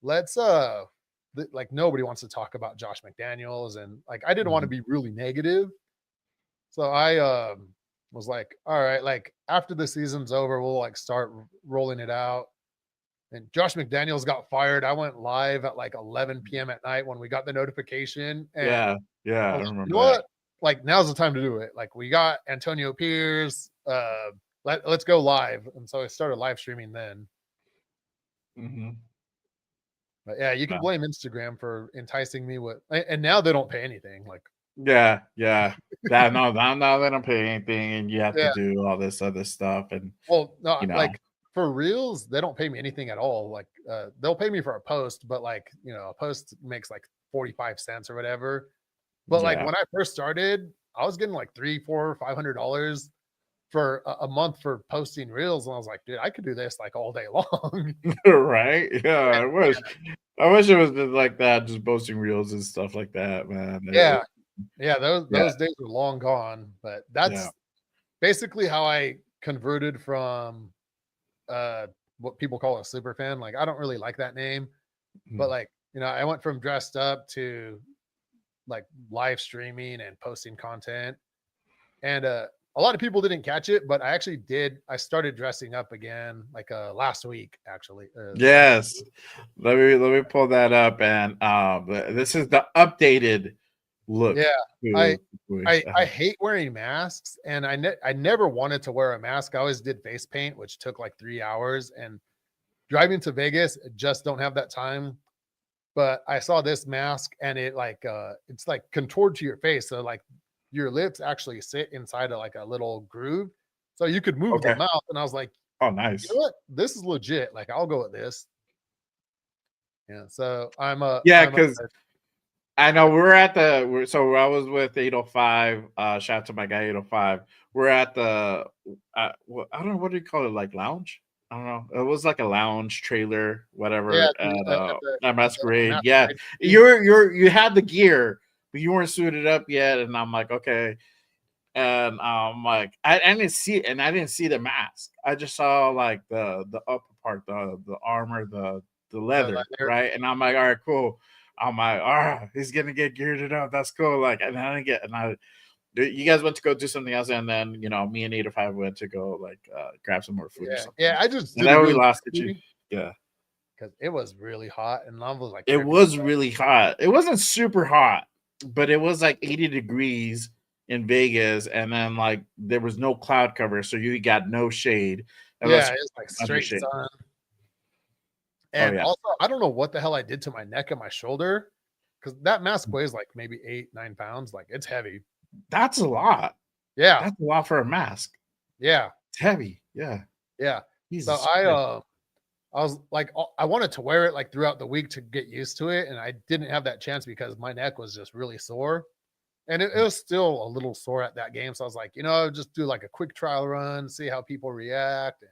let's like nobody wants to talk about Josh McDaniels, and like I didn't want to be really negative. So I was like, all right, like after the season's over, we'll like start rolling it out. And Josh McDaniels got fired. I went live at like 11 p.m. at night when we got the notification. And Yeah. Yeah. I I was like, you remember know that. what? Like now's the time to do it. Like we got Antonio Pierce. Let's go live. And so I started live streaming then. Mm-hmm. But yeah, you can Wow. blame Instagram for enticing me with, and now they don't pay anything. Like, Yeah. Yeah. That now they don't pay anything, and you have to yeah, do all this other stuff, and well, no, you know. like for reels, they don't pay me anything at all. Like, they'll pay me for a post, but like, you know, a post makes like 45 cents or whatever. But like Yeah. when I first started, I was getting like $300, $400, $500 for a month for posting reels, and I was like, dude, I could do this like all day long. Right? Yeah. And, I wish it was just like that, just posting reels and stuff like that, man. yeah, yeah, those Yeah. those days are long gone. But Yeah. that's basically how I converted from what people call a super fan. Like I don't really like that name, but Mhm. like, you know, I went from dressed up to like live streaming and posting content. And a lot of people didn't catch it, but I actually did. I started dressing up again like last week actually. Yes. Let me pull that up, and this is the updated look. Yeah. I to- I hate wearing masks, and I never wanted to wear a mask. I always did face paint, which took like 3 hours, and driving to Vegas, I just don't have that time. But I saw this mask and it like it's like contoured to your face. So like your lips actually sit inside of like a little groove. So you could move the Okay. mouth. And I was like, Oh, you nice. know what? This is legit. Like I'll go with this. Yeah. So Yeah, I'm a because I know so I was with 805. Shout out to my guy 805. We're at the I don't know, what do you call it, like lounge? I don't know. It was like a lounge trailer, Yeah, whatever, at on Masquerade. Yeah, Masquerade. you had the gear, but you weren't suited up yet. And I'm like, okay. And like I didn't see it, and I didn't see the mask. I just saw like the upper part, the armor, the The leather, leather. right? And I'm like, all right, cool. I'm like, all right, he's gonna get geared up. That's cool. Like, and I didn't get, and I you guys went to go do something else, and then me and 8 to 5 went to go like grab some more food or Yeah, something. yeah. I just And did it then we really lost it too. Yeah. because it was really hot, and I was like, It tripping. was really hot. It wasn't super hot, but it was like 80 degrees in Vegas, and then like there was no cloud cover, so you got no shade. Yeah, Unless it's like under straight shade. sun. Oh And yeah, also, I don't know what the hell I did to my neck and my shoulder because that mask weighs like maybe 8-9 pounds. Like it's heavy. that's a lot. Yeah, That's a lot for a mask. yeah, It's heavy. Yeah. yeah. So Jesus Christ. I was like, I wanted to wear it like throughout the week to get used to it, and I didn't have that chance because my neck was just really sore, and it was still a little sore at that game. So I was like, I'll just do like a quick trial run, see how people react,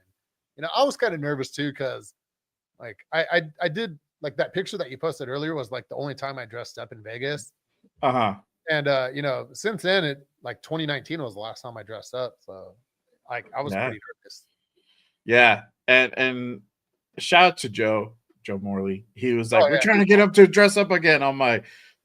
and I was kind of nervous too because like I did like that picture that you posted earlier was like the only time I dressed up in Vegas, Uh-huh. and since then it like 2019 was the last time I dressed up, so like I was Yeah. pretty nervous. Yeah. And shout out to Joe Morley. He was like, Oh we're yeah, trying to get him to dress up again. I'm like,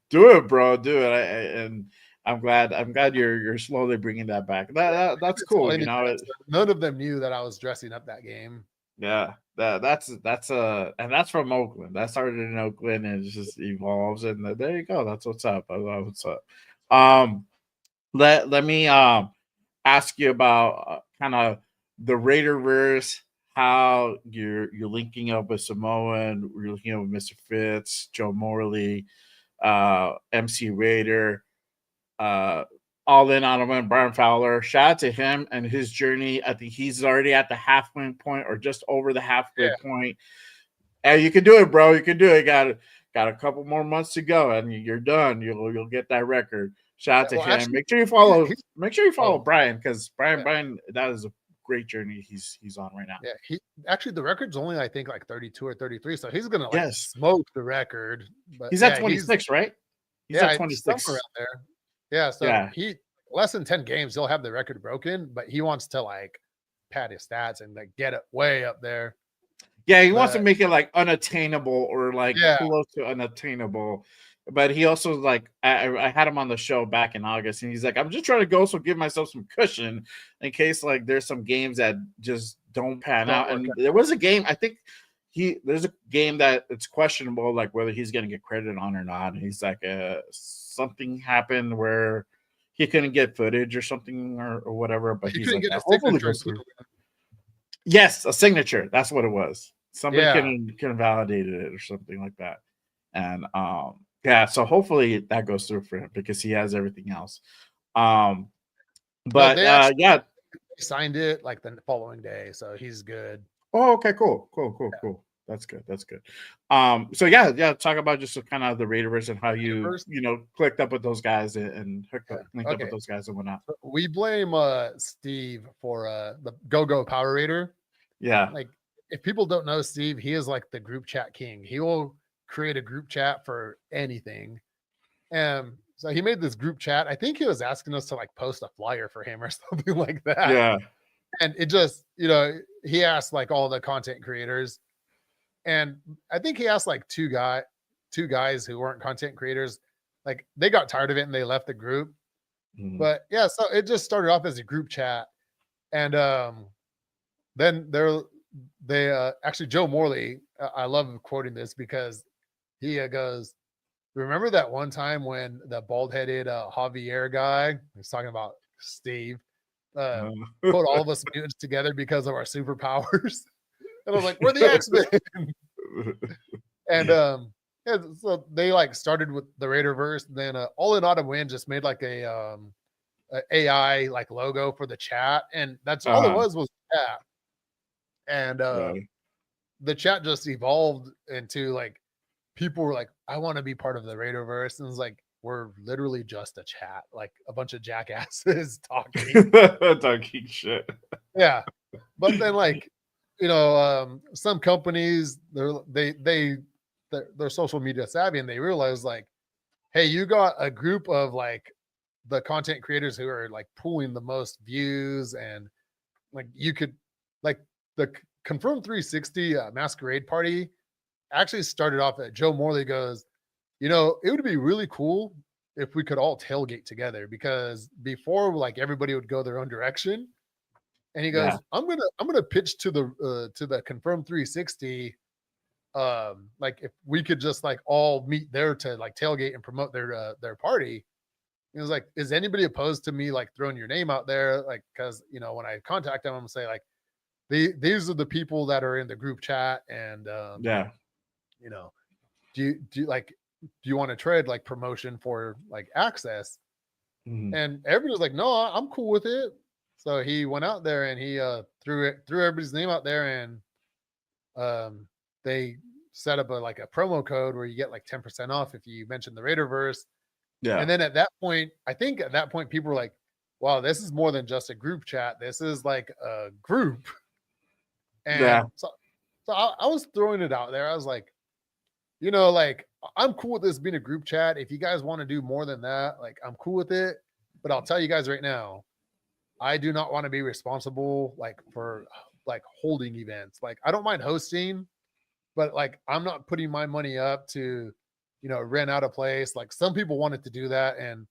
do it, bro, do it. And I'm glad you're slowly bringing that back. That's didn't tell cool. anybody, so none of them knew that I was dressing up that game. Yeah, that's and that's from Oakland. That started in Oakland and it just evolves. And there you go. That's what's up. I love what's up. Um, let me ask you about kind of the Raiderverse. How you're linking up with Samoan, you're linking up with Mr. Fitz, Joe Morley, MC Raider, uh, all in on him, Brian Fowler. Shout out to him and his journey. I think he's already at the halfway point or just over the halfway point. And you can do it, bro. You can do it. Got a couple more months to go, and you're done. You'll get that record. Shout out to him. Actually, Make sure you follow. he's Make sure you follow oh, Brian because yeah. Brian, that is a great journey he's on right now. Yeah, he actually the record's only I think like 32 or 33, so he's gonna like Yes, smoke the record. But he's at 26, right? He's at 26. somewhere around there. Yeah, so he less than 10 games, he'll have the record broken, but he wants to like pad his stats and like get it way up there. Yeah, he wants to make it like unattainable or like Yeah. close to unattainable. But he also like I had him on the show back in August, and he's like, I'm just trying to go so give myself some cushion in case like there's some games that just don't pan out. And there was a game, I think there's a game that it's questionable like whether he's gonna get credit on or not. And he's like something happened where he couldn't get footage or something or whatever, but he's like, hopefully goes through. Yes, a signature. That's what it was. Somebody can validate it or something like that. And yeah, so hopefully that goes through for him because he has everything else. But yeah, they signed it like the following day, so he's good. Oh, okay, cool. That's good. So yeah, talk about just kind of the Raiders and how you clicked up with those guys and linked up with those guys and whatnot. We blame Steve for the Go Power Raider. Yeah, like if people don't know Steve, he is like the group chat king. He will create a group chat for anything. So he made this group chat. I think he was asking us to like post a flyer for him or something like that. Yeah. And it just, he asked like all the content creators. And I think he asked like two guys who weren't content creators. Like they got tired of it and they left the group. Mm-hmm. But yeah, so it just started off as a group chat. And then they actually Joe Morley, I love quoting this because he goes, remember that one time when the bald-headed Javier guy was talking about Steve put all of us mutants together because of our superpowers? And I was like, we're the X-Men. And yeah, so they like started with the Raiderverse. And then All in Autumn Wind just made like a AI like logo for the chat, and that's all it was chat. And the chat just evolved into like people were like, I want to be part of the Raiderverse. And it's like, we're literally just a chat, like a bunch of jackasses talking shit. Yeah. But then like some companies they're social media savvy, and they realize like, hey, you got a group of like the content creators who are like pulling the most views, and like you could like the Confirmed 360 masquerade party actually started off at Joe Morley goes, it would be really cool if we could all tailgate together, because before like everybody would go their own direction. And he Yeah. goes, I'm gonna pitch to the Confirmed 360, like if we could just like all meet there to like tailgate and promote their party. He was like, is anybody opposed to me like throwing your name out there? Like, because when I contact them, I'm gonna say like, these are the people that are in the group chat, and Yeah. you know, do you want to trade like promotion for like access? Mhm. And everybody was like, no, I'm cool with it. So he went out there and he threw everybody's name out there, and they set up a promo code where you get like 10% off if you mention the Raiderverse. Yeah. And then at that point, I think at that point, people were like, wow, this is more than just a group chat. This is like a group. Yeah. And so I was throwing it out there. I was like, like I'm cool with this being a group chat. If you guys want to do more than that, like I'm cool with it. But I'll tell you guys right now, I do not want to be responsible like for like holding events. Like I don't mind hosting, but like I'm not putting my money up to, rent out a place. Like some people wanted to do that and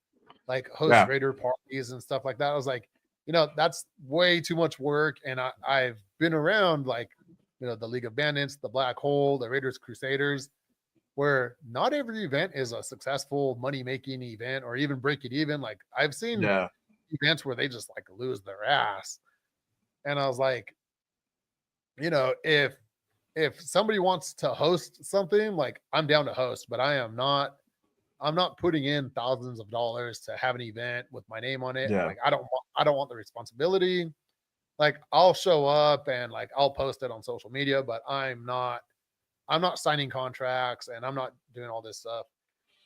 like host Yeah. Raider parties and stuff like that. I was like, that's way too much work. And I've been around like, the League of Bandits, the Black Hole, the Raiders Crusaders, where not every event is a successful money making event or even break it even. Like I've seen Yeah. events where they just like lose their ass. And I was like, if somebody wants to host something, like I'm down to host, but I'm not putting in thousands of dollars to have an event with my name on it. Yeah. Like I don't want the responsibility. Like I'll show up and like I'll post it on social media, but I'm not signing contracts and I'm not doing all this stuff.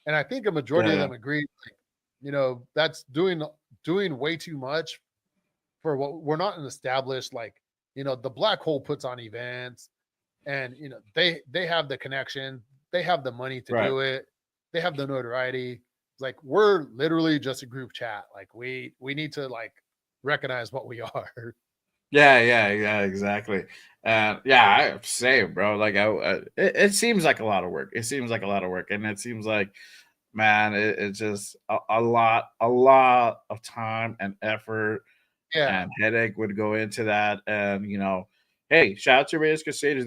And I think a majority of Yeah. them agreed, like, that's doing way too much for what we're not an established, like, the Black Hole puts on events, and they have the connection, they have the money to Right. do it, they have the notoriety. It's like we're literally just a group chat. Like we need to like recognize what we are. Yeah, yeah, exactly. Yeah, I same, bro. Like, it seems like a lot of work. It seems like a lot of work, and it seems like, man, it's just a lot of time and effort Yeah, and headache would go into that. And hey, shout out to Raiders Crusaders.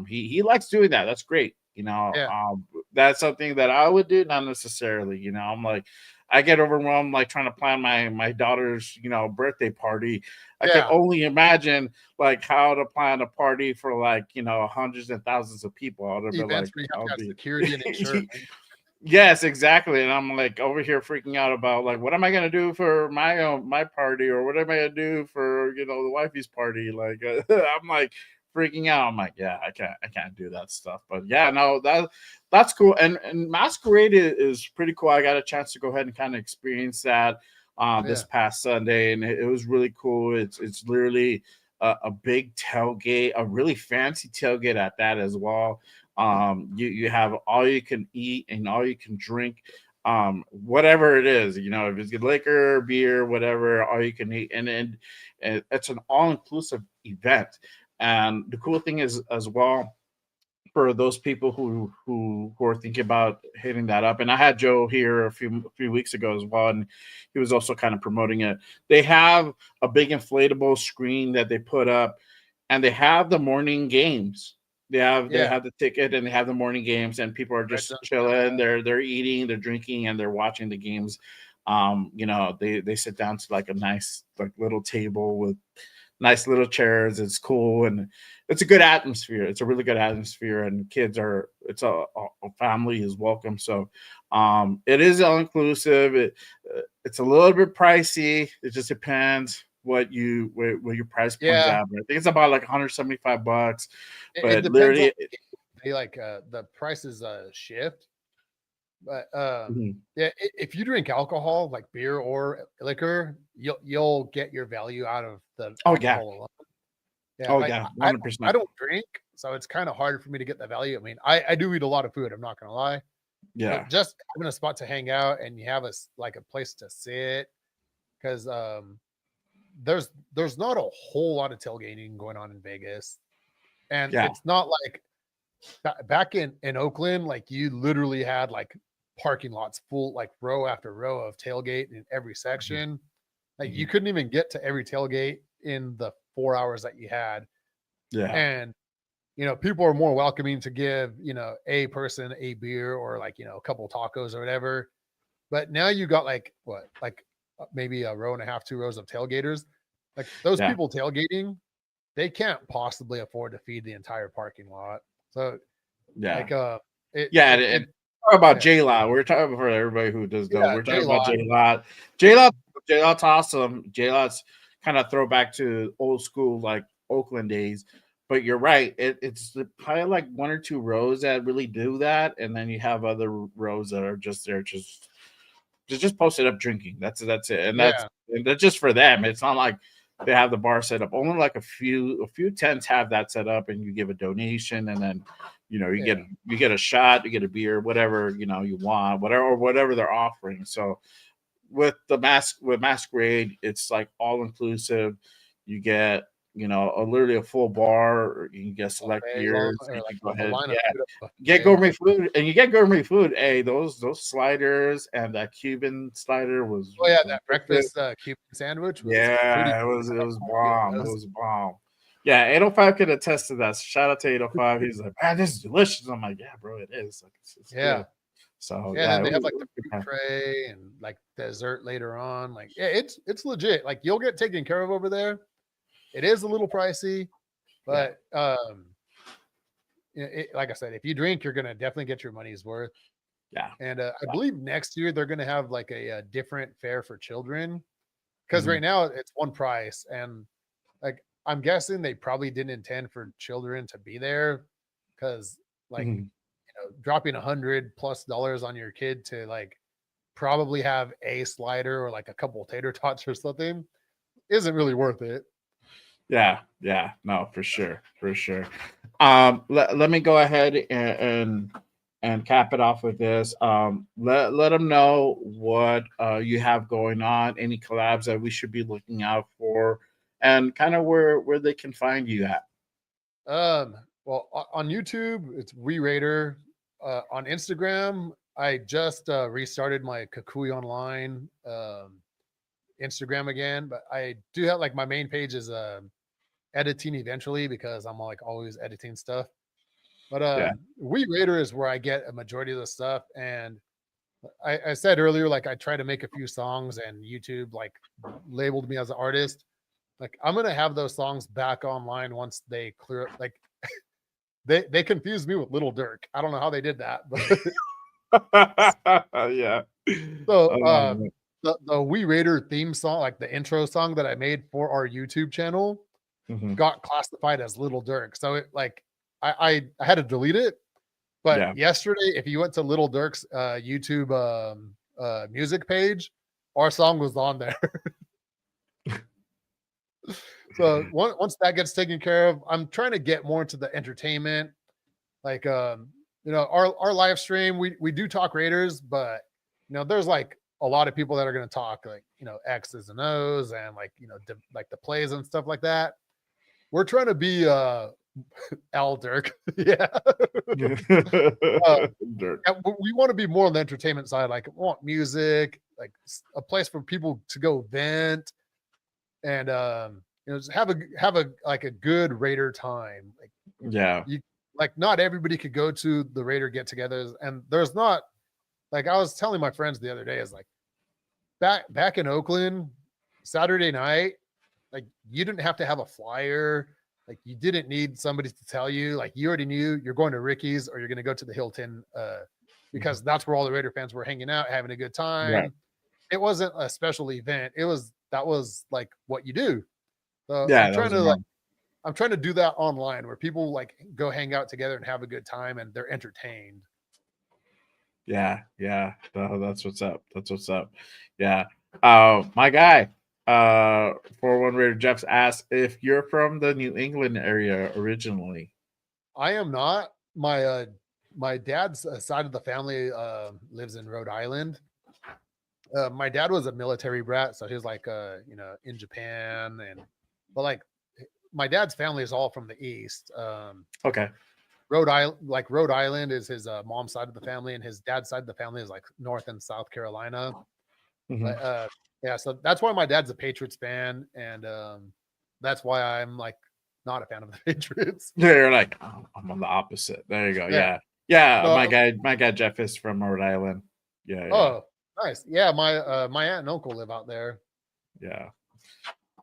He likes doing that. That's great. yeah, That's something that I would do, not necessarily. I'm like, I get overwhelmed like trying to plan my daughter's birthday party. I can yeah. only imagine like how to plan a party for like hundreds and thousands of people. I'd be Events like, where you have I'll to have be security and insurance. Yes, exactly. And I'm like over here freaking out about like what am I gonna do for my party, or what am I gonna do for the wifey's party? Like I'm like freaking out. I'm like, yeah, I can't do that stuff. But yeah, no, that's cool. And Masquerade is pretty cool. I got a chance to go ahead and kind of experience that this Yeah, past Sunday, and it was really cool. It's literally a big tailgate, a really fancy tailgate at that as well. You have all you can eat and all you can drink, whatever it is, if it's good liquor, beer, whatever, all you can eat, and it's an all-inclusive event. And the cool thing is as well, for those people who are thinking about hitting that up, and I had Joe here a few weeks ago as well, and he was also kind of promoting it. They have a big inflatable screen that they put up, and they have the morning games. They yeah. have the ticket, and they have the morning games, and people are Red just zone chilling. show. They're eating, they're drinking, and they're watching the games. They sit down to like a nice like little table with nice little chairs. It's cool, and it's a good atmosphere. It's a really good atmosphere, and it's a family is welcome. So it is all inclusive. It's a little bit pricey. It just depends what your price point is Yeah, at. But I think it's about like $175. it But depends on literally, they like the prices shift. But mhm. yeah, if you drink alcohol like beer or liquor, you'll get your value out of the Oh yeah, alcohol alone. Yeah, Oh like yeah, I 100%. don't drink, so it's kind of hard for me to get the value. I mean, I do eat a lot of food. I'm not gonna lie, Yeah, but just having a spot to hang out and you have like a place to sit because there's not a whole lot of tailgating going on in Vegas, and yeah, it's not like back in Oakland, like you literally had like parking lots full, like row after row of tailgate in every mhm, section. Like you mhm. couldn't even get to every tailgate in the 4 hours that you had. Yeah, And people are more welcoming to give, a person a beer or like, a couple tacos or whatever. But now you got like what, like maybe a row and a half, 2 rows of tailgaters. Like those yeah, people tailgating, they can't possibly afford to feed the entire parking lot. So yeah. like it Yeah, it and it talk about yeah. J Lot. We're talking for everybody who does know. Yeah, We're J talking about Lot. J Lot. J Lot's awesome. J Lot's kind of throwback to old school like Oakland days. But you're right. It's probably like one or two rows that really do that, and then you have other rows that are just there, just posted up drinking. That's it, Yeah, and that's just for them. It's not like they have the bar set up. Only like a few tents have that set up, and you give a donation, and then yeah. you get a shot, you get a beer, whatever you want, whatever they're offering. So with masquerade, it's like all inclusive. You get literally a full bar, or you can get select Buffet line beers. or You like can go a ahead, line of yeah, food at get buffet. gourmet food, and you get gourmet food. Hey, those sliders and that Cuban slider Oh, yeah, was that good. breakfast, Cuban sandwich was pretty Yeah, it was bomb. It was bomb. Yeah, 805 could attest to that. Shout out to 805. He's like, man, this is delicious. I'm like, yeah, bro, it is. Like, it's yeah. good. So Yeah, and yeah, then they it have, was, like, it the was good fruit time. tray and, like, dessert later on, like, yeah, it's legit, like, you'll get taken care of over there. It is a little pricey, Yeah, but, like I said, if you drink, you're gonna definitely get your money's worth, yeah, and, I believe next year they're gonna have, like, a different fare for children yeah. because right now it's one price, and, like, I'm guessing they probably didn't intend for children to be there because, like, Mhm. dropping $100+ on your kid to like probably have a slider or like a couple tater tots or something isn't really worth it. Yeah, yeah, no, for sure, for sure. Let me go ahead and cap it off with this. Let them know what you have going on, any collabs that we should be looking out for, and kind of where they can find you at. Well, on YouTube, it's We Raider. On Instagram, I just restarted my Kakui Online Instagram again, but I do have like my main page is editing eventually because I'm like always editing stuff. But Yeah, We Raider is where I get a majority of the stuff, and I said earlier, like I try to make a few songs, and YouTube like labeled me as an artist. Like I'm gonna have those songs back online once they clear. Like they confused me with Little Dirk. I don't know how they did that, but yeah. so Um, the We Raider theme song, like the intro song that I made for our YouTube channel, mhm. got classified as Little Dirk. So it like I had to delete it. But Yeah, yesterday, if you went to Little Dirk's YouTube music page, our song was on there. So once that gets taken care of, I'm trying to get more into the entertainment. Like our live stream, we do talk Raiders, but there's like a lot of people that are going to talk like X's and O's and like like the plays and stuff like that. We're trying to be Al Dirk, yeah. uh, Dirt. Yeah, we want to be more on the entertainment side. Like, we want music, like a place for people to go vent, and just have a like a good Raider time. Like Yeah, you, like not everybody could go to the Raider get-togethers, and there's not like I was telling my friends the other day is like back in Oakland, Saturday night, like you didn't have to have a flyer. Like you didn't need somebody to tell you. Like you already knew you're going to Ricky's or you're going to go to the Hilton mhm. because that's where all the Raider fans were hanging out, having a good Right. time. It wasn't a special event. That was like what you do. So Yeah, that was a norm. I'm trying to do that online where people like go hang out together and have a good time and they're entertained. Yeah, yeah. That's what's up. That's what's up. Yeah. My guy. 41 Raider Jeff asked if you're from the New England area originally. I am not. My dad's side of the family lives in Rhode Island. My dad was a military brat, so he was like in Japan, but like my dad's family is all from the east. Okay. Rhode Island is his mom's side of the family, and his dad's side of the family is like North and South Carolina. Mhm. Yeah, so that's why my dad's a Patriots fan, and that's why I'm like not a fan of the Patriots. Yeah, you're like, oh, I'm on the opposite. There you go. Yeah. Yeah. No, My guy Jeff is from Rhode Island. Yeah. oh, nice. Yeah, my aunt and uncle live out there. Yeah.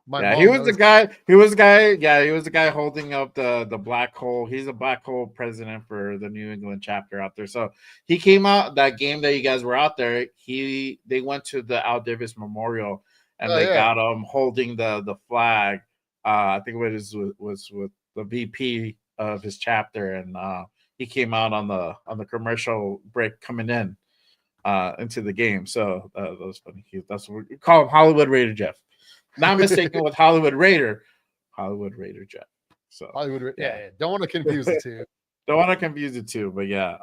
My Yeah, he mom was the knows. guy. He was the guy. Yeah, he was the guy holding up the black hole. He's a black hole president for the New England chapter out there. So he came out that game that you guys were out there. They went to the Al Davis Memorial and Oh they yeah, got him holding the flag. I think it was with the VP of his chapter, and he came out on the commercial break coming in into the game. So that was funny. That's what we call him, Hollywood Raider Jeff. Not mistaken with Hollywood Raider Jeff. So Hollywood. yeah, Yeah. Don't want to confuse the two. don't want to confuse the two, but yeah,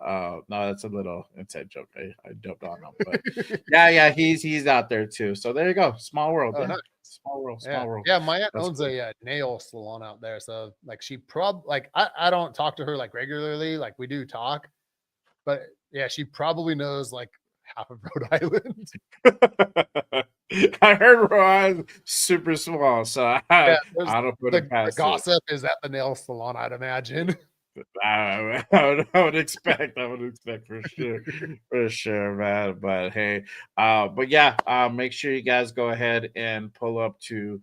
no, that's a little inside joke. I don't know, but yeah, he's out there too. So there you go, small world, Oh, yeah. nice. Small world. Yeah. My aunt That's owns cool. a nail salon out there, so like I don't talk to her like regularly, like we do talk, but yeah, she probably knows like half of Rhode Island. I heard Ron super small, so Yeah, I don't put the it past it. gossip is at the nail salon, I'd imagine. I would expect for sure, man. But hey, but yeah, make sure you guys go ahead and pull up to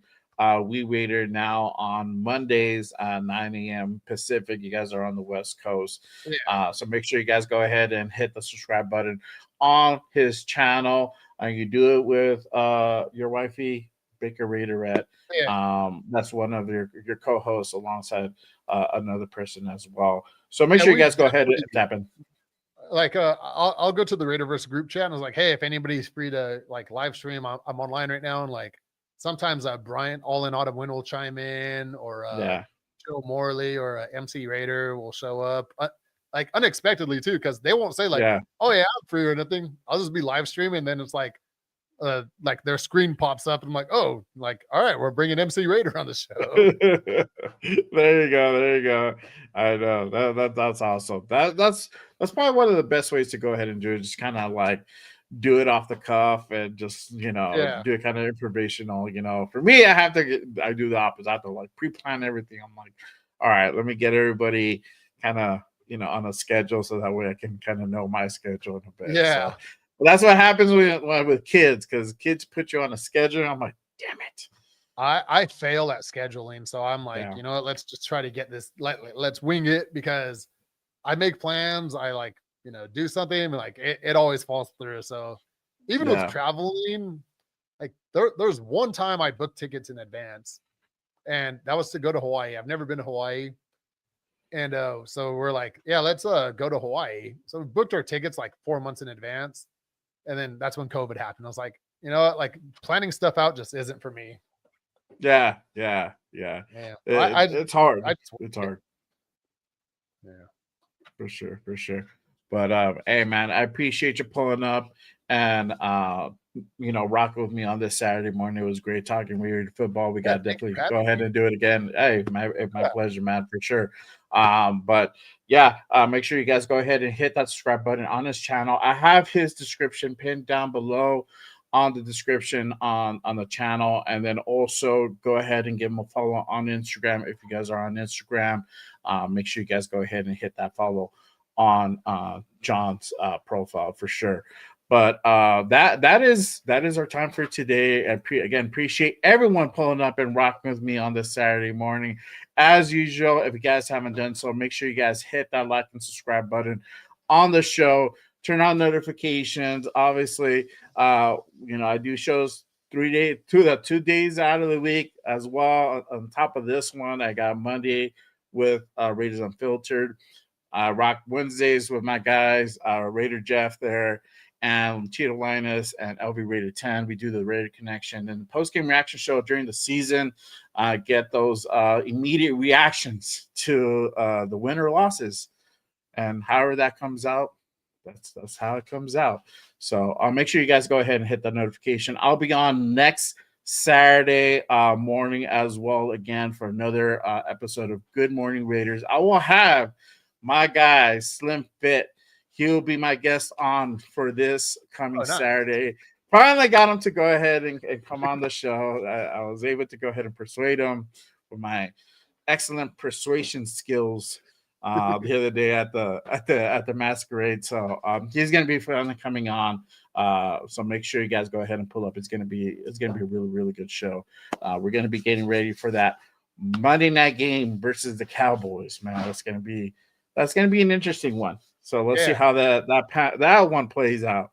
We Waiter now on Mondays, 9 a.m. Pacific. You guys are on the West Coast, Yeah, so make sure you guys go ahead and hit the subscribe button on his channel. You do it with your wifey, Baker Raiderette. yeah. That's one of your co-hosts alongside another person as well. So make Yeah, sure you we guys go ahead and definitely tap in. like I'll go to the Raiderverse group chat and I was like, hey, if anybody's free to like live stream, I'm online right now. And like sometimes Brian All in Autumn Wind will chime in, or Yeah. Joe Morley or MC Raider will show up like unexpectedly too, because they won't say like, Yeah. oh yeah, I'm free or anything. I'll just be live streaming, and then it's like their screen pops up and I'm like, oh, like, all right, we're bringing MC Raider on the show. There you go. There you go. I know that's awesome. That's probably one of the best ways to go ahead and do it. Just kind of like do it off the cuff and just Yeah. do it kind of informational. For me, I do the opposite. I have to like pre-plan everything. I'm like, all right, let me get everybody kind of on a schedule so that way I can kind of know my schedule in a bit. So Yeah. but that's what happens with kids, because kids put you on a schedule. I'm like, damn it. I fail at scheduling, so I'm like, Yeah. you know what? Let's just try to get this. Let's wing it, because I make plans. I like, do something, and like it always falls through. So even with Yeah. traveling, like there's one time I booked tickets in advance, and that was to go to Hawaii. I've never been to Hawaii, and so we're like, yeah, let's go to Hawaii. So we booked our tickets like 4 months in advance, and then that's when COVID happened. I was like, you know what? Like planning stuff out just isn't for me. Yeah. Yeah, It's hard. I just It's hard. yeah. For sure, for sure. But hey man, I appreciate you pulling up and rocking with me on this Saturday morning. It was great talking weird football. We Yeah, got to thank you for definitely go having ahead me. and do it again. Hey, my Yeah, pleasure, man, for sure. But yeah, make sure you guys go ahead and hit that subscribe button on his channel. I have his description pinned down below on the description on the channel, and then also go ahead and give him a follow on Instagram if you guys are on Instagram. Make sure you guys go ahead and hit that follow on John's profile for sure. But that is our time for today. Again, appreciate everyone pulling up and rocking with me on this Saturday morning. As usual, if you guys haven't done so, make sure you guys hit that like and subscribe button on the show. Turn on notifications. Obviously, I do shows 2 days out of the week as well. On top of this one, I got Monday with Raiders Unfiltered. I rock Wednesdays with my guys, Raider Jeff there. and Tito Linus and LV Rated 10. We do the Raider Connection and the post-game reaction show during the season. Get those immediate reactions to the win or losses. And however that comes out, that's how it comes out. So I'll make sure you guys go ahead and hit the notification. I'll be on next Saturday morning as well, again, for another episode of Good Morning Raiders. I will have my guy, Slim Fit. He'll be my guest on for this coming Saturday. Finally got him to go ahead and come on the show. I was able to go ahead and persuade him with my excellent persuasion skills the other day at the masquerade. So he's gonna be finally coming on. So make sure you guys go ahead and pull up. It's gonna be a really, really good show. We're gonna be getting ready for that Monday night game versus the Cowboys. Man, that's gonna be an interesting one. So let's see how that one plays out.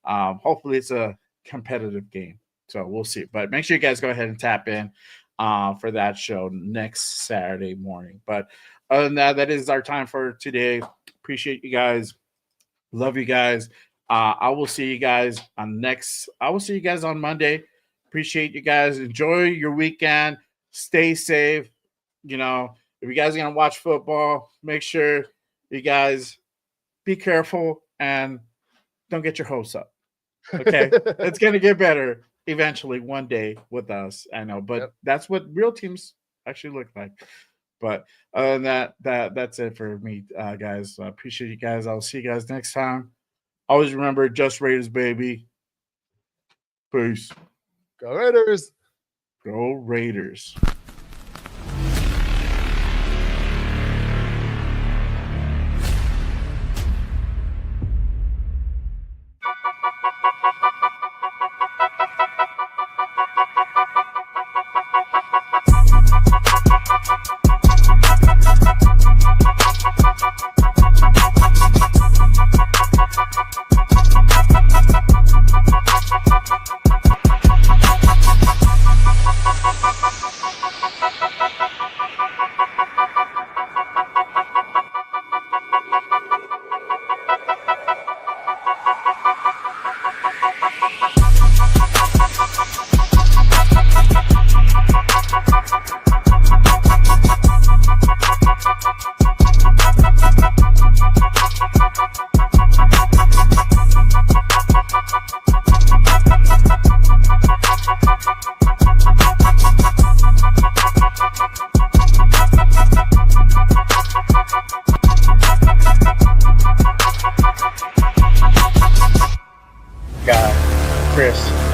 Hopefully it's a competitive game. So we'll see. But make sure you guys go ahead and tap in for that show next Saturday morning. But other than that, that is our time for today. Appreciate you guys. Love you guys. I will see you guys on Monday. Appreciate you guys. Enjoy your weekend. Stay safe. You know, if you guys are gonna watch football, make sure you guys be careful and don't get your hopes up. Okay. It's going to get better eventually one day with us. I know, but that's what real teams actually look like. But other than that's it for me, guys. I appreciate you guys. I'll see you guys next time. Always remember, just Raiders, baby. Peace. Go Raiders. Go Raiders.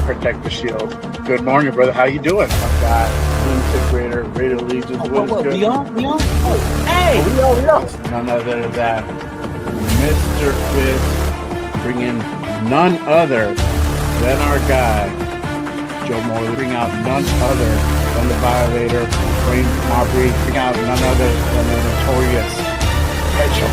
Protect the shield. Good morning, brother. How you doing? My God, Raider Legion. What is good? We on? Oh, hey! We on. None other than Mr. Fist, bringing none other than our guy, Joe Morley, bring out none other than the Violator, Wayne Marbury, bring out none other than the notorious Hedgehog.